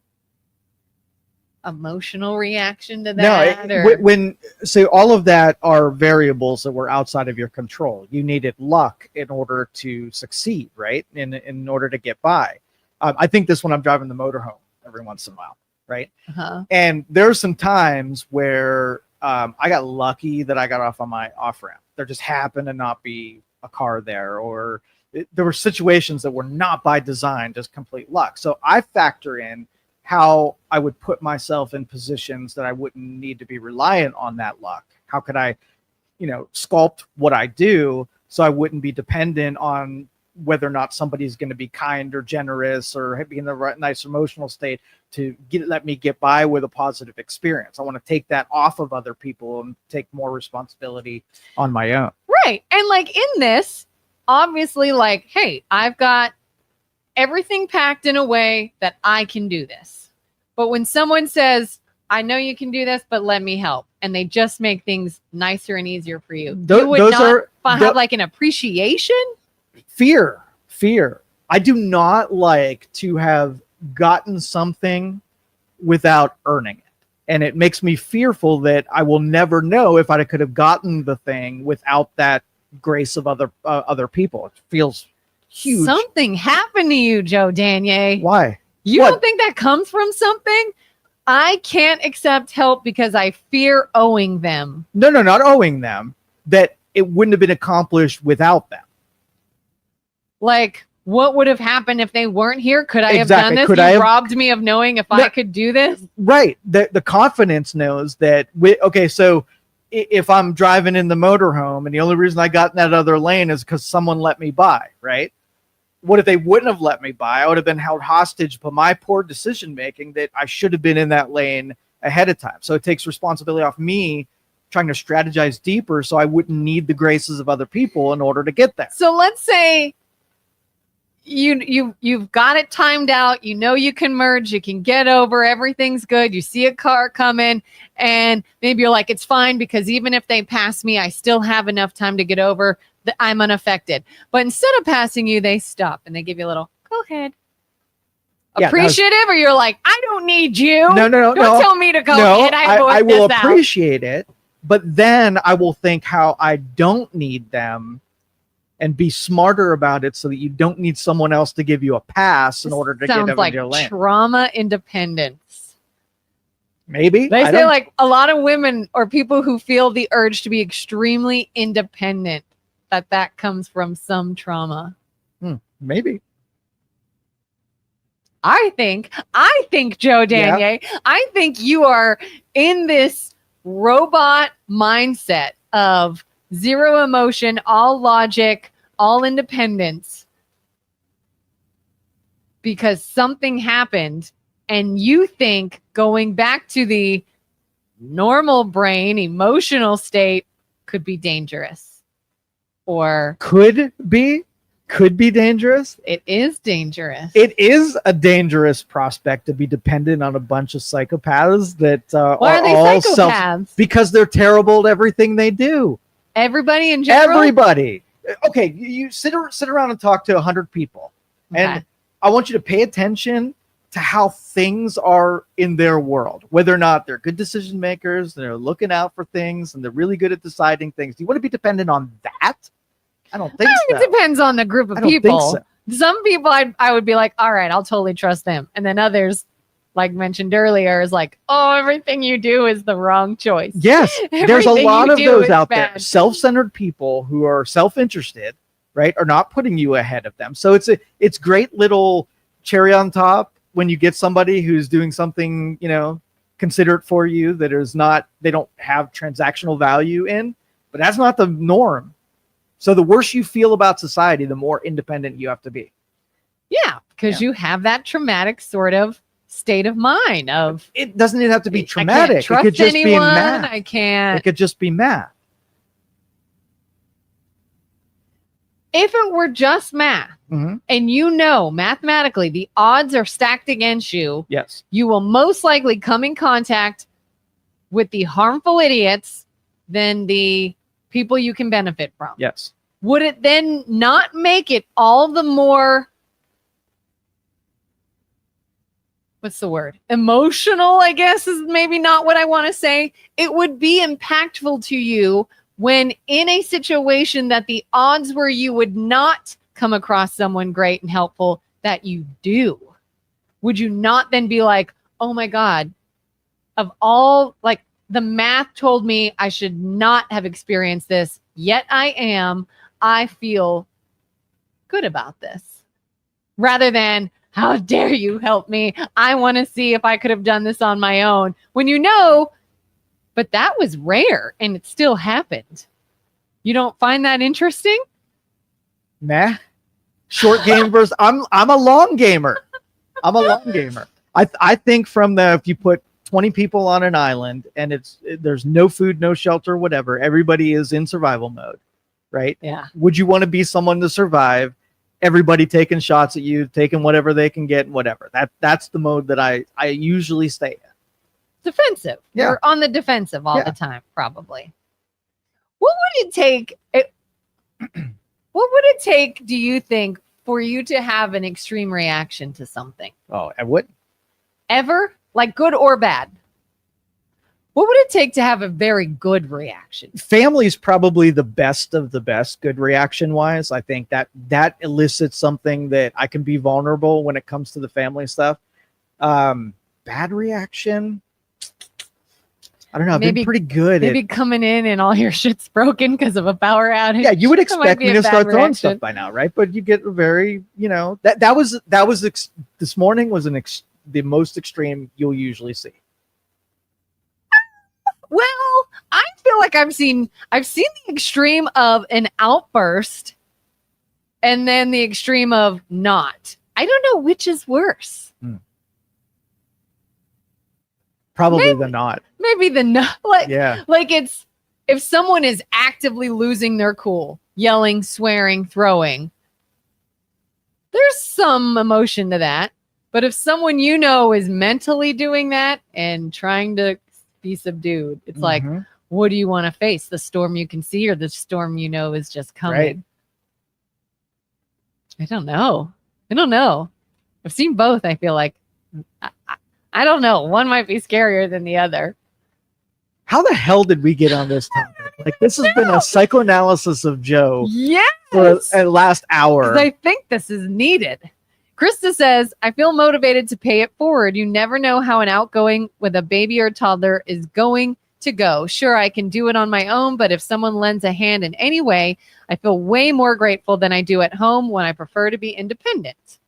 [SPEAKER 3] emotional reaction to that.
[SPEAKER 1] So all of that are variables that were outside of your control. You needed luck in order to succeed, right? In order to get by. I think this when I'm driving the motorhome every once in a while, right?
[SPEAKER 3] Uh-huh.
[SPEAKER 1] And there's some times where I got lucky that I got off on my off ramp. There just happened to not be a car there, or there were situations that were not by design, just complete luck. So I factor in how I would put myself in positions that I wouldn't need to be reliant on that luck. How could I, sculpt what I do so I wouldn't be dependent on whether or not somebody's going to be kind or generous or be in the right, nice emotional state to let me get by with a positive experience. I want to take that off of other people and take more responsibility on my own.
[SPEAKER 3] Right. And like in this, obviously, like, hey, I've got everything packed in a way that I can do this. But when someone says, I know you can do this, but let me help, and they just make things nicer and easier for you, you would not have like an appreciation?
[SPEAKER 1] Fear. I do not like to have gotten something without earning it. And it makes me fearful that I will never know if I could have gotten the thing without that grace of other people. It feels huge.
[SPEAKER 3] Something happened to you, Joe Danyi.
[SPEAKER 1] Why?
[SPEAKER 3] You don't think that comes from something? I can't accept help because I fear owing them.
[SPEAKER 1] No, not owing them. That it wouldn't have been accomplished without them.
[SPEAKER 3] Like, what would have happened if they weren't here? Could I have done this? You robbed me of knowing if I could do this? Right.
[SPEAKER 1] The confidence knows that. So if I'm driving in the motorhome and the only reason I got in that other lane is because someone let me by, right? What if they wouldn't have let me by? I would have been held hostage by my poor decision making that I should have been in that lane ahead of time. So it takes responsibility off me trying to strategize deeper so I wouldn't need the graces of other people in order to get there.
[SPEAKER 3] So let's say you've got it timed out. You know you can merge, you can get over, everything's good. You see a car coming, and maybe you're like, it's fine because even if they pass me, I still have enough time to get over. That I'm unaffected. But instead of passing you, they stop and they give you a little, go ahead. Appreciative, or you're like, I don't need you.
[SPEAKER 1] No.
[SPEAKER 3] Don't tell me to go ahead.
[SPEAKER 1] I will appreciate it, but then I will think how I don't need them and be smarter about it so that you don't need someone else to give you a pass in order to get over your lane.
[SPEAKER 3] Trauma independence.
[SPEAKER 1] Maybe.
[SPEAKER 3] They say like a lot of women or people who feel the urge to be extremely independent, that comes from some trauma.
[SPEAKER 1] Maybe.
[SPEAKER 3] I think Joe Danyi, I think you are in this robot mindset of zero emotion, all logic, all independence, because something happened and you think going back to the normal brain, emotional state could be dangerous. Or
[SPEAKER 1] could be dangerous.
[SPEAKER 3] It is dangerous.
[SPEAKER 1] It is a dangerous prospect to be dependent on a bunch of psychopaths that
[SPEAKER 3] Why are they
[SPEAKER 1] all
[SPEAKER 3] psychopaths?
[SPEAKER 1] Because they're terrible at everything they do.
[SPEAKER 3] Everybody in general?
[SPEAKER 1] Everybody. Okay, you sit around and talk to 100 people. Okay. And I want you to pay attention to how things are in their world, whether or not they're good decision makers, they're looking out for things, and they're really good at deciding things. Do you want to be dependent on that? I don't think so.
[SPEAKER 3] It depends on the group of people. Some people I would be like, all right, I'll totally trust them. And then others, like mentioned earlier, is like, oh, everything you do is the wrong choice.
[SPEAKER 1] Yes, there's a lot of those out there. Self-centered people who are self-interested, right, are not putting you ahead of them. So it's great little cherry on top when you get somebody who's doing something, considerate for you that is not, they don't have transactional value in, but that's not the norm. So the worse you feel about society, the more independent you have to be.
[SPEAKER 3] Yeah, because you have that traumatic sort of state of mind of.
[SPEAKER 1] It doesn't even have to be traumatic.
[SPEAKER 3] I can't trust
[SPEAKER 1] it could just
[SPEAKER 3] anyone.
[SPEAKER 1] Be math.
[SPEAKER 3] I can't.
[SPEAKER 1] It could just be math.
[SPEAKER 3] If it were just math, and you know mathematically the odds are stacked against you,
[SPEAKER 1] Yes.
[SPEAKER 3] you will most likely come in contact with the harmful idiots than the people you can benefit from.
[SPEAKER 1] Yes.
[SPEAKER 3] Would it then not make it all the more, what's the word? Emotional, I guess, is maybe not what I want to say. It would be impactful to you when in a situation that the odds were you would not come across someone great and helpful, that you do. Would you not then be like, oh my God, of all, like, the math told me I should not have experienced this, yet I am. I feel good about this. Rather than, how dare you help me? I want to see if I could have done this on my own. When you know, but that was rare and it still happened. You don't find that interesting?
[SPEAKER 1] Meh. Short game versus I'm a long gamer. I'm a long gamer. I think from the, if you put 20 people on an island and there's no food, no shelter, whatever, everybody is in survival mode, right?
[SPEAKER 3] Yeah.
[SPEAKER 1] Would you want to be someone to survive? Everybody taking shots at you, taking whatever they can get, whatever. That's the mode that I usually stay in.
[SPEAKER 3] Defensive.
[SPEAKER 1] Yeah.
[SPEAKER 3] You're on the defensive all the time, probably. What would it take? What would it take, do you think, for you to have an extreme reaction to something?
[SPEAKER 1] Oh, I would.
[SPEAKER 3] Ever? Like good or bad? What would it take to have a very good reaction?
[SPEAKER 1] Family is probably the best of the best, good reaction wise. I think that elicits something that I can be vulnerable when it comes to the family stuff. Bad reaction, I don't know. I've been pretty good.
[SPEAKER 3] Maybe coming in and all your shit's broken because of a power outage.
[SPEAKER 1] Yeah, you would expect me to start throwing
[SPEAKER 3] reaction.
[SPEAKER 1] stuff by now, right? But you get very, that was this morning was the most extreme you'll usually see.
[SPEAKER 3] Well, I feel like I've seen the extreme of an outburst and then the extreme of not. I don't know which is worse.
[SPEAKER 1] Probably the not.
[SPEAKER 3] Maybe the not. Like it's, if someone is actively losing their cool, yelling, swearing, throwing, there's some emotion to that. But if someone is mentally doing that and trying to be subdued, it's like, what do you want to face? The storm you can see or the storm is just coming?
[SPEAKER 1] Right.
[SPEAKER 3] I don't know. I've seen both. I feel like I don't know. One might be scarier than the other.
[SPEAKER 1] How the hell did we get on this topic? Like, this has been a psychoanalysis of Joe for the last hour.
[SPEAKER 3] I think this is needed. Krista says, I feel motivated to pay it forward. You never know how an outgoing with a baby or a toddler is going to go. Sure, I can do it on my own, but if someone lends a hand in any way, I feel way more grateful than I do at home when I prefer to be independent.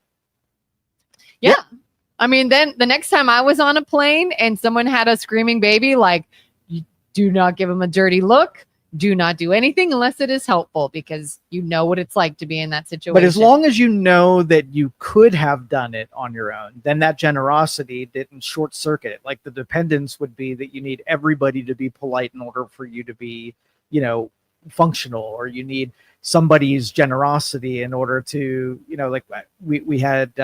[SPEAKER 3] Yeah. I mean, then the next time I was on a plane and someone had a screaming baby, like, you do not give them a dirty look. Do not do anything unless it is helpful, because you know what it's like to be in that situation.
[SPEAKER 1] But as long as you know that you could have done it on your own, then that generosity didn't short circuit it. Like the dependence would be that you need everybody to be polite in order for you to be, functional, or you need somebody's generosity in order to, like we had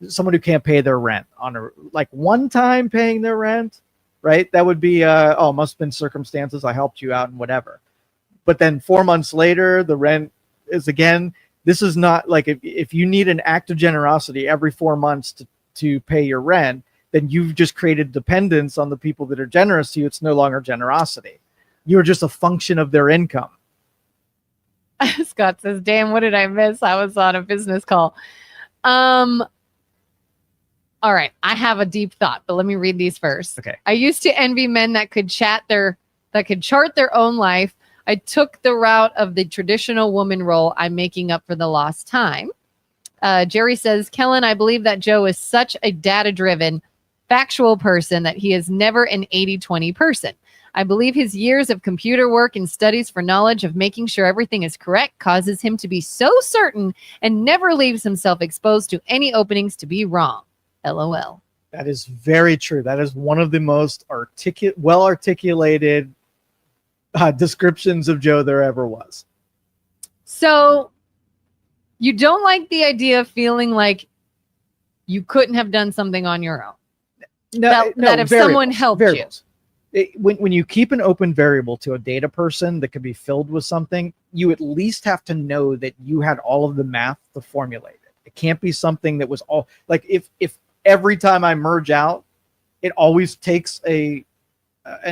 [SPEAKER 1] someone who can't pay their rent on one time paying their rent, right? That would be, must have been circumstances. I helped you out and whatever. But then 4 months later, the rent is again, this is not like if you need an act of generosity every 4 months to pay your rent, then you've just created dependence on the people that are generous to you. It's no longer generosity. You're just a function of their income.
[SPEAKER 3] Scott says, damn, what did I miss? I was on a business call. All right, I have a deep thought, but let me read these first.
[SPEAKER 1] Okay.
[SPEAKER 3] I used to envy men that could chart their own life. I took the route of the traditional woman role. I'm making up for the lost time. Jerry says, Kelin, I believe that Joe is such a data-driven, factual person that he is never an 80-20 person. I believe his years of computer work and studies for knowledge of making sure everything is correct causes him to be so certain and never leaves himself exposed to any openings to be wrong. LOL.
[SPEAKER 1] That is very true. That is one of the most well-articulated descriptions of Joe there ever was.
[SPEAKER 3] So You don't like the idea of feeling like you couldn't have done something on your own. That if someone helped
[SPEAKER 1] variables. When you keep an open variable to a data person that could be filled with something, you at least have to know that you had all of the math to formulate it. It can't be something that was all like if every time I merge out, it always takes an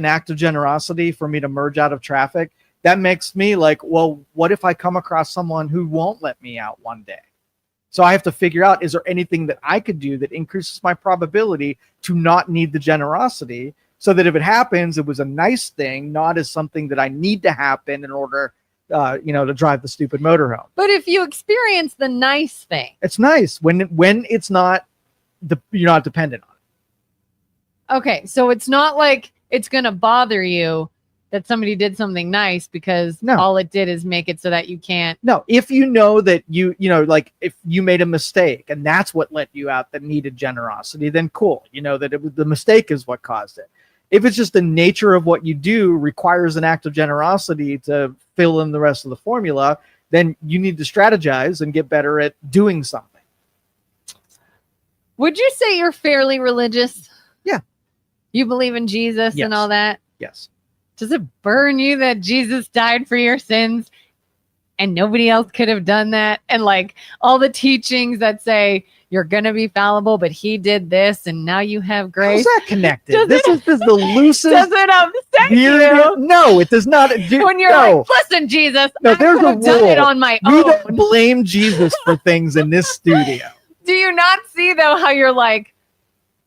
[SPEAKER 1] act of generosity for me to merge out of traffic. That makes me like, well, what if I come across someone who won't let me out one day? So I have to figure out, is there anything that I could do that increases my probability to not need the generosity, so that if it happens, it was a nice thing, not as something that I need to happen in order, to drive the stupid motorhome.
[SPEAKER 3] But if you experience the nice thing,
[SPEAKER 1] it's nice when it's not you're not dependent on it.
[SPEAKER 3] Okay, so it's not like it's going to bother you that somebody did something nice because all it did is make it so that you can't.
[SPEAKER 1] No, if you know that like if you made a mistake and that's what let you out that needed generosity, then cool. You know that the mistake is what caused it. If it's just the nature of what you do requires an act of generosity to fill in the rest of the formula, then you need to strategize and get better at doing something.
[SPEAKER 3] Would you say you're fairly religious?
[SPEAKER 1] Yeah.
[SPEAKER 3] You believe in Jesus and all that?
[SPEAKER 1] Yes.
[SPEAKER 3] Does it burn you that Jesus died for your sins and nobody else could have done that? And like all the teachings that say you're going to be fallible, but he did this and now you have grace.
[SPEAKER 1] How's that connected? This is the loosest.
[SPEAKER 3] Does it upset you?
[SPEAKER 1] No, it does not.
[SPEAKER 3] When you're like, listen, Jesus,
[SPEAKER 1] no,
[SPEAKER 3] I
[SPEAKER 1] there's
[SPEAKER 3] could have
[SPEAKER 1] a
[SPEAKER 3] done
[SPEAKER 1] rule.
[SPEAKER 3] it on my
[SPEAKER 1] We
[SPEAKER 3] own.
[SPEAKER 1] don't blame Jesus for things in this studio.
[SPEAKER 3] Do you not see, though, how you're like,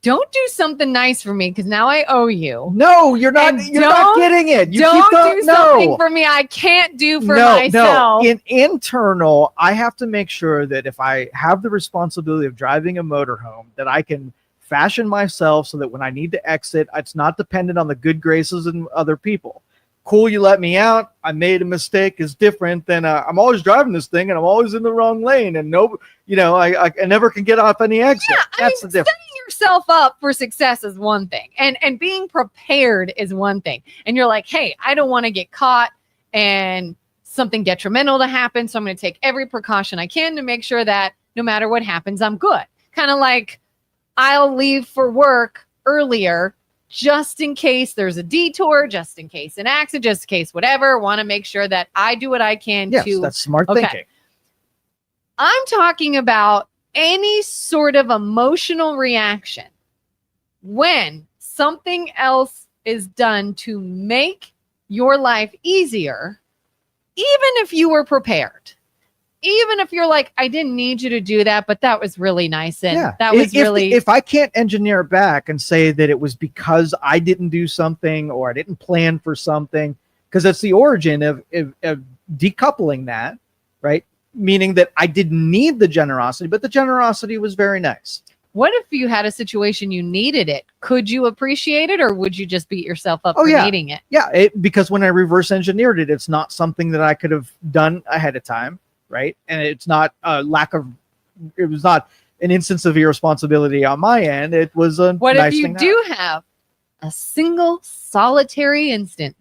[SPEAKER 3] don't do something nice for me because now I owe you.
[SPEAKER 1] No, you're not. You're not getting it. You
[SPEAKER 3] don't do something for me I can't do for myself.
[SPEAKER 1] No. In internal, I have to make sure that if I have the responsibility of driving a motorhome, that I can fashion myself so that when I need to exit, it's not dependent on the good graces of other people. Cool, you let me out. I made a mistake is different than I'm always driving this thing and I'm always in the wrong lane and I never can get off any exit.
[SPEAKER 3] Yeah,
[SPEAKER 1] That's the difference.
[SPEAKER 3] Setting yourself up for success is one thing, and being prepared is one thing. And you're like, hey, I don't want to get caught and something detrimental to happen, so I'm going to take every precaution I can to make sure that no matter what happens, I'm good. Kind of like I'll leave for work earlier just in case there's a detour, just in case an accident, just in case whatever. Want to make sure that I do what I can to.
[SPEAKER 1] Yes, that's smart thinking.
[SPEAKER 3] I'm talking about any sort of emotional reaction when something else is done to make your life easier, even if you were prepared. Even if you're like, I didn't need you to do that, but that was really nice. And that was really.
[SPEAKER 1] If I can't engineer it back and say that it was because I didn't do something or I didn't plan for something, because that's the origin of decoupling that, right? Meaning that I didn't need the generosity, but the generosity was very nice.
[SPEAKER 3] What if you had a situation you needed it? Could you appreciate it, or would you just beat yourself up for needing it?
[SPEAKER 1] Yeah, because when I reverse engineered it, it's not something that I could have done ahead of time. Right. And it's not a it was not an instance of irresponsibility on my end. It was a
[SPEAKER 3] what
[SPEAKER 1] nice
[SPEAKER 3] if you do have a single solitary instance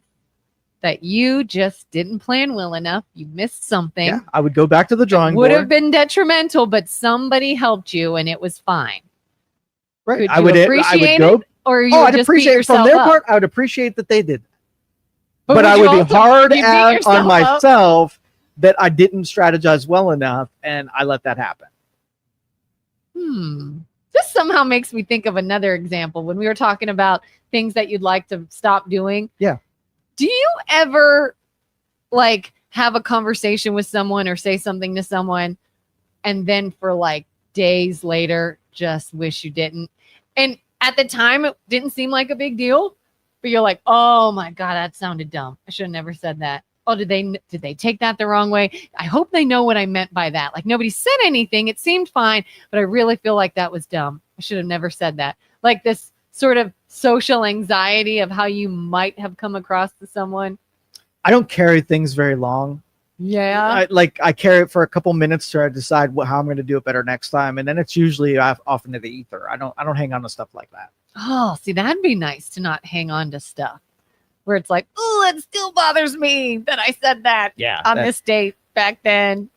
[SPEAKER 3] that you just didn't plan well enough? You missed something. Yeah,
[SPEAKER 1] I would go back to the drawing board.
[SPEAKER 3] Would have been detrimental, but somebody helped you and it was fine.
[SPEAKER 1] Right.
[SPEAKER 3] Could you appreciate it? Or you would just beat yourself
[SPEAKER 1] from their
[SPEAKER 3] up?
[SPEAKER 1] part, I would appreciate that they did that. But I would be hard on myself that I didn't strategize well enough and I let that happen.
[SPEAKER 3] This somehow makes me think of another example when we were talking about things that you'd like to stop doing.
[SPEAKER 1] Yeah.
[SPEAKER 3] Do you ever like have a conversation with someone or say something to someone and then for like days later just wish you didn't? And at the time it didn't seem like a big deal, but you're like, oh my God, that sounded dumb. I should have never said that. Oh, did they take that the wrong way? I hope they know what I meant by that. Like nobody said anything. It seemed fine, but I really feel like that was dumb. I should have never said that. Like this sort of social anxiety of how you might have come across to someone.
[SPEAKER 1] I don't carry things very long.
[SPEAKER 3] Yeah.
[SPEAKER 1] I carry it for a couple minutes to decide how I'm going to do it better next time. And then it's usually off into the ether. I don't hang on to stuff like that.
[SPEAKER 3] Oh, see, that'd be nice to not hang on to stuff where it's like, oh, it still bothers me that I said that on this date back then.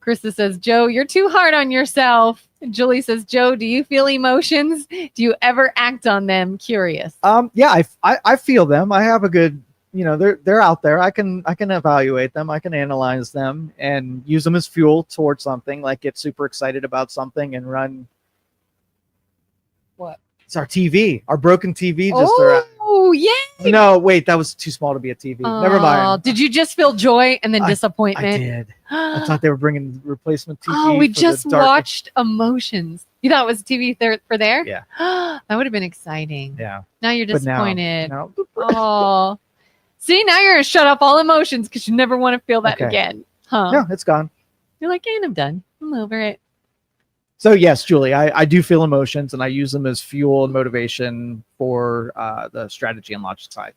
[SPEAKER 3] Krista says, Joe, you're too hard on yourself. Julie says, Joe, do you feel emotions? Do you ever act on them? Curious.
[SPEAKER 1] Yeah, I feel them. I have a good, they're out there. I can evaluate them. I can analyze them and use them as fuel towards something, like get super excited about something and run.
[SPEAKER 3] What?
[SPEAKER 1] It's our TV. Our broken TV just arrived.
[SPEAKER 3] Oh, yay.
[SPEAKER 1] No, wait, that was too small to be a TV. Never mind.
[SPEAKER 3] Did you just feel joy and then
[SPEAKER 1] I
[SPEAKER 3] disappointment?
[SPEAKER 1] did. I thought they were bringing replacement TV.
[SPEAKER 3] Oh, we
[SPEAKER 1] for
[SPEAKER 3] just
[SPEAKER 1] the dark-
[SPEAKER 3] watched Emotions. You thought it was TV for there?
[SPEAKER 1] Yeah.
[SPEAKER 3] That would have been exciting.
[SPEAKER 1] Yeah.
[SPEAKER 3] Now you're
[SPEAKER 1] But now-
[SPEAKER 3] disappointed.
[SPEAKER 1] no.
[SPEAKER 3] Oh. See, now you're going to shut off all emotions because you never want to feel that
[SPEAKER 1] Okay.
[SPEAKER 3] again. Huh?
[SPEAKER 1] No, it's gone.
[SPEAKER 3] You're like, and I'm done. I'm over it.
[SPEAKER 1] So yes, Julie, I do feel emotions and I use them as fuel and motivation for the strategy and logic side.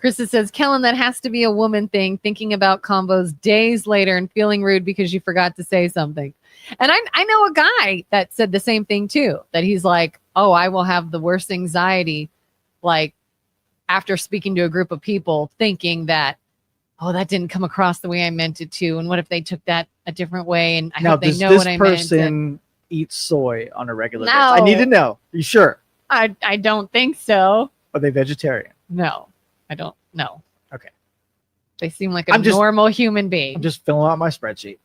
[SPEAKER 3] Krista says, Kellen, that has to be a woman thing, thinking about combos days later and feeling rude because you forgot to say something. And I know a guy that said the same thing too, that he's like, oh, I will have the worst anxiety, like after speaking to a group of people thinking that, oh, that didn't come across the way I meant it to. And what if they took that a different way? And I hope they know what I meant.
[SPEAKER 1] Does this person eat soy on a regular basis?
[SPEAKER 3] No.
[SPEAKER 1] I need to know. Are you sure?
[SPEAKER 3] I don't think so.
[SPEAKER 1] Are they vegetarian?
[SPEAKER 3] No, I don't know.
[SPEAKER 1] Okay.
[SPEAKER 3] They seem like a normal human being.
[SPEAKER 1] I'm just filling out my spreadsheet.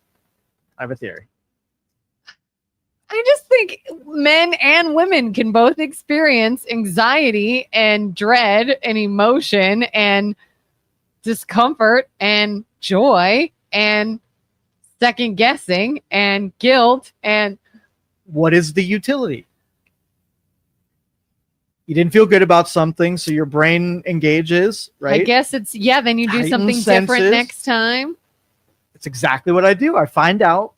[SPEAKER 1] I have a theory.
[SPEAKER 3] I just think men and women can both experience anxiety and dread and emotion and discomfort and joy and second guessing and guilt. And
[SPEAKER 1] What is the utility? You didn't feel good about something, so your brain engages, right?
[SPEAKER 3] I guess it's, then you do
[SPEAKER 1] Heightened
[SPEAKER 3] something different
[SPEAKER 1] senses.
[SPEAKER 3] next time.
[SPEAKER 1] It's exactly what I do. I find out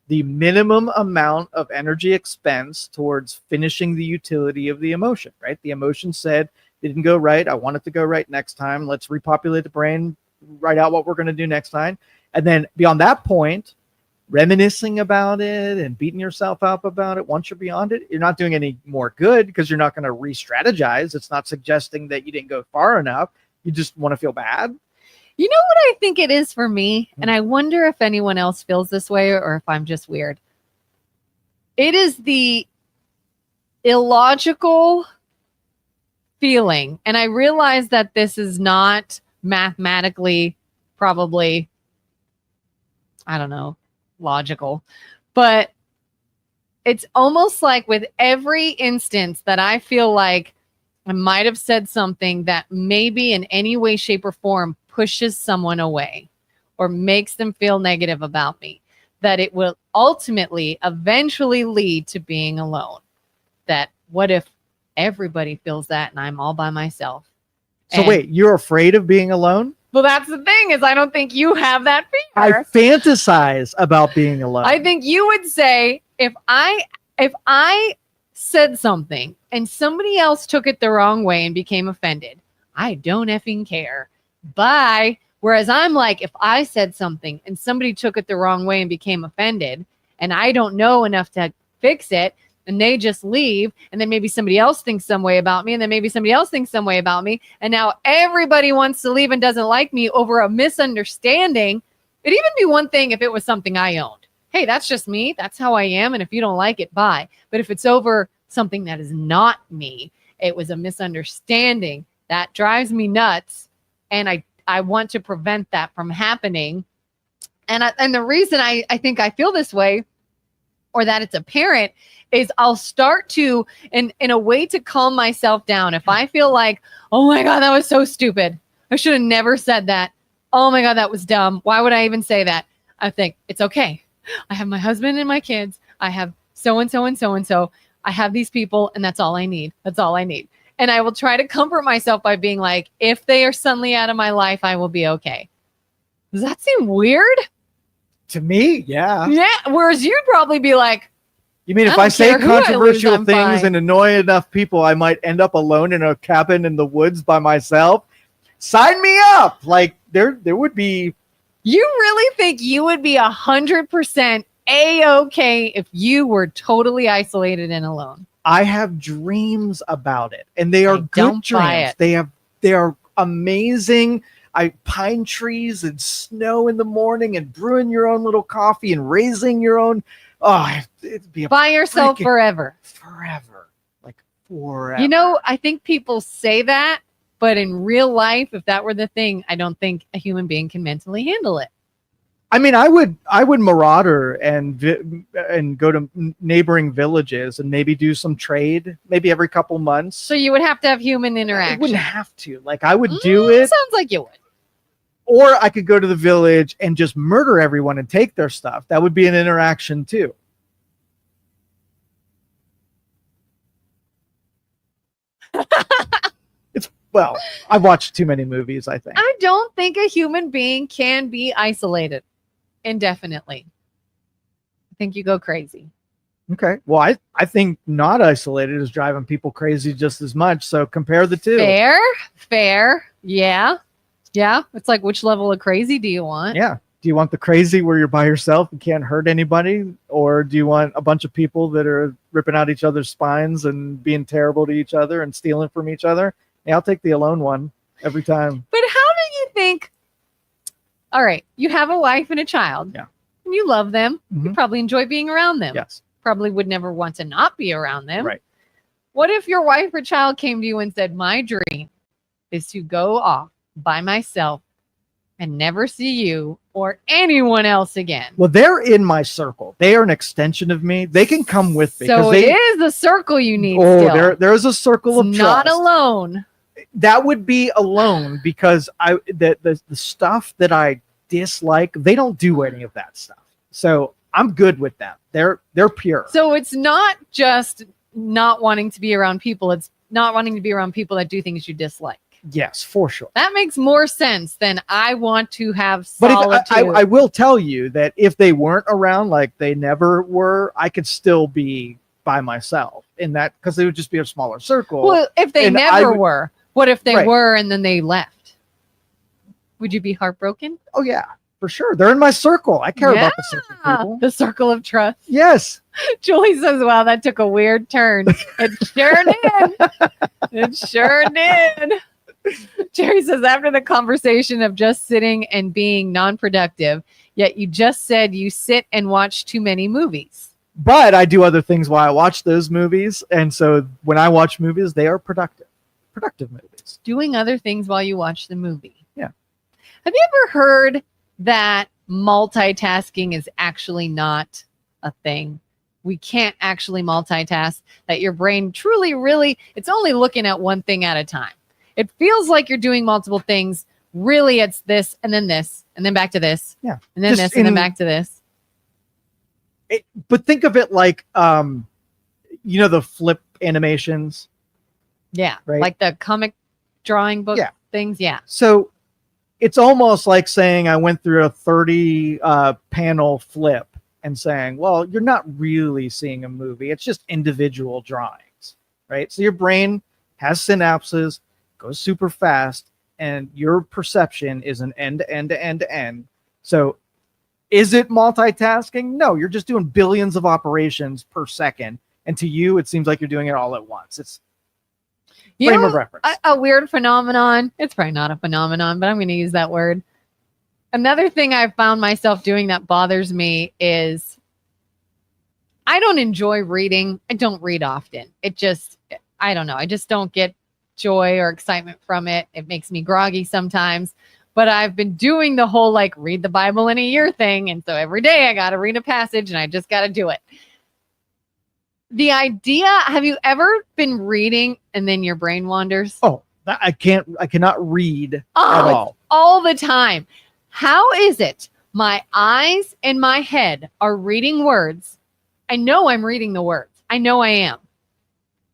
[SPEAKER 1] the minimum amount of energy expense towards finishing the utility of the emotion, right? The emotion said, didn't go right. I want it to go right next time. Let's repopulate the brain, write out what we're going to do next time. And then beyond that point, reminiscing about it and beating yourself up about it, once you're beyond it, you're not doing any more good because you're not going to re-strategize. It's not suggesting that you didn't go far enough. You just want to feel bad.
[SPEAKER 3] You know what I think it is for me? And I wonder if anyone else feels this way or if I'm just weird. It is the illogical feeling. And I realize that this is not mathematically probably, I don't know, logical. But it's almost like with every instance that I feel like I might have said something that maybe in any way, shape, or form pushes someone away or makes them feel negative about me, that it will ultimately eventually lead to being alone. That what if everybody feels that and I'm all by myself?
[SPEAKER 1] So wait, you're afraid of being alone?
[SPEAKER 3] Well, that's the thing, is I don't think you have that fear.
[SPEAKER 1] I fantasize about being alone.
[SPEAKER 3] I think you would say if I said something and somebody else took it the wrong way and became offended, I don't effing care. Bye. Whereas I'm like, if I said something and somebody took it the wrong way and became offended and I don't know enough to fix it and they just leave, and then maybe somebody else thinks some way about me, and then maybe somebody else thinks some way about me, and now everybody wants to leave and doesn't like me over a misunderstanding. It'd even be one thing if it was something I owned. Hey, that's just me. That's how I am. And if you don't like it, bye. But if it's over something that is not me, it was a misunderstanding, that drives me nuts. And I want to prevent that from happening. And the reason I think I feel this way, or that it's apparent, is I'll start to, in a way to calm myself down. If I feel like, oh my God, that was so stupid. I should have never said that. Oh my God, that was dumb. Why would I even say that? I think it's okay. I have my husband and my kids. I have so-and-so and so-and-so. I have these people, and that's all I need. That's all I need. And I will try to comfort myself by being like, if they are suddenly out of my life, I will be okay. Does that seem weird?
[SPEAKER 1] To me, yeah.
[SPEAKER 3] Yeah. Whereas you'd probably be like,
[SPEAKER 1] You mean if
[SPEAKER 3] I
[SPEAKER 1] I
[SPEAKER 3] don't
[SPEAKER 1] say
[SPEAKER 3] care who I lose,
[SPEAKER 1] controversial
[SPEAKER 3] I'm
[SPEAKER 1] things
[SPEAKER 3] fine.
[SPEAKER 1] and annoy enough people, I might end up alone in a cabin in the woods by myself? Sign me up. Like there would be.
[SPEAKER 3] you really think you would be 100% A-okay if you were totally isolated and alone?
[SPEAKER 1] I have dreams about it, and they are
[SPEAKER 3] I
[SPEAKER 1] good
[SPEAKER 3] don't buy
[SPEAKER 1] dreams.
[SPEAKER 3] it.
[SPEAKER 1] They are amazing. pine trees and snow in the morning and brewing your own little coffee and raising your own. Oh, it'd be
[SPEAKER 3] By yourself forever.
[SPEAKER 1] Like forever.
[SPEAKER 3] You know, I think people say that, but in real life, if that were the thing, I don't think a human being can mentally handle it.
[SPEAKER 1] I mean, I would marauder and go to neighboring villages and maybe do some trade, maybe every couple months.
[SPEAKER 3] So you would have to have human
[SPEAKER 1] I
[SPEAKER 3] interaction.
[SPEAKER 1] wouldn't have to. Like, I would do it.
[SPEAKER 3] Sounds like you would.
[SPEAKER 1] Or I could go to the village and just murder everyone and take their stuff. That would be an interaction too. Well, I've watched too many movies, I think.
[SPEAKER 3] I don't think a human being can be isolated indefinitely. I think you go crazy.
[SPEAKER 1] Okay. Well, I think not isolated is driving people crazy just as much. So compare the two.
[SPEAKER 3] Fair. Yeah. It's like, which level of crazy do you want?
[SPEAKER 1] Yeah. Do you want the crazy where you're by yourself and can't hurt anybody? Or do you want a bunch of people that are ripping out each other's spines and being terrible to each other and stealing from each other? Yeah, I'll take the alone one every time.
[SPEAKER 3] But how do you think? All right, you have a wife and a child.
[SPEAKER 1] Yeah.
[SPEAKER 3] And you love them.
[SPEAKER 1] Mhm.
[SPEAKER 3] You probably enjoy being around them.
[SPEAKER 1] Yes.
[SPEAKER 3] Probably would never want to not be around them.
[SPEAKER 1] Right.
[SPEAKER 3] What if your wife or child came to you and said, my dream is to go off by myself and never see you or anyone else again?
[SPEAKER 1] Well, they're in my circle. They are an extension of me. They can come with me.
[SPEAKER 3] So
[SPEAKER 1] they,
[SPEAKER 3] it is the circle you need.
[SPEAKER 1] Oh,
[SPEAKER 3] still.
[SPEAKER 1] there's a circle of
[SPEAKER 3] It's
[SPEAKER 1] trust.
[SPEAKER 3] not alone.
[SPEAKER 1] That would be alone because the stuff that I dislike, they don't do any of that stuff. So I'm good with them. They're pure.
[SPEAKER 3] So it's not just not wanting to be around people. It's not wanting to be around people that do things you dislike.
[SPEAKER 1] Yes, for sure.
[SPEAKER 3] That makes more sense than I want to have
[SPEAKER 1] But
[SPEAKER 3] solitude.
[SPEAKER 1] I will tell you that if they weren't around, like they never were, I could still be by myself in that, because it would just be a smaller circle.
[SPEAKER 3] Well, if they
[SPEAKER 1] And
[SPEAKER 3] never were, what if they
[SPEAKER 1] Right.
[SPEAKER 3] were and then they left? Would you be heartbroken?
[SPEAKER 1] Oh yeah, for sure. They're in my circle. I care about the circle people.
[SPEAKER 3] The circle of trust.
[SPEAKER 1] Yes.
[SPEAKER 3] Julie says, wow, that took a weird turn. It sure did. It sure did. Jerry says, after the conversation of just sitting and being non-productive, yet you just said you sit and watch too many movies.
[SPEAKER 1] But I do other things while I watch those movies. And so when I watch movies, they are productive movies.
[SPEAKER 3] Doing other things while you watch the movie.
[SPEAKER 1] Yeah.
[SPEAKER 3] Have you ever heard that multitasking is actually not a thing? We can't actually multitask, that your brain truly, really, it's only looking at one thing at a time. It feels like you're doing multiple things. Really, it's this, and then back to this.
[SPEAKER 1] Yeah.
[SPEAKER 3] And then
[SPEAKER 1] Just
[SPEAKER 3] this, and then back to this.
[SPEAKER 1] But think of it like, the flip animations.
[SPEAKER 3] Yeah.
[SPEAKER 1] Right.
[SPEAKER 3] Like the comic drawing book
[SPEAKER 1] Yeah.
[SPEAKER 3] things. Yeah.
[SPEAKER 1] So it's almost like saying I went through a 30 panel flip and saying, well, you're not really seeing a movie. It's just individual drawings, right? So your brain has synapses, goes super fast, and your perception is an end to end to end to end. So is it multitasking? No, you're just doing billions of operations per second. And to you, it seems like you're doing it all at once. It's frame of reference.
[SPEAKER 3] A weird phenomenon. It's probably not a phenomenon, but I'm going to use that word. Another thing I've found myself doing that bothers me is I don't enjoy reading. I don't read often. I don't know. I just don't get joy or excitement from it. It makes me groggy sometimes. But I've been doing the whole like read the Bible in a year thing. And so every day I got to read a passage and I just got to do it. The idea, have you ever been reading and then your brain wanders?
[SPEAKER 1] Oh, I cannot read at all.
[SPEAKER 3] All the time. How is it my eyes and my head are reading words? I know I'm reading the words. I know I am.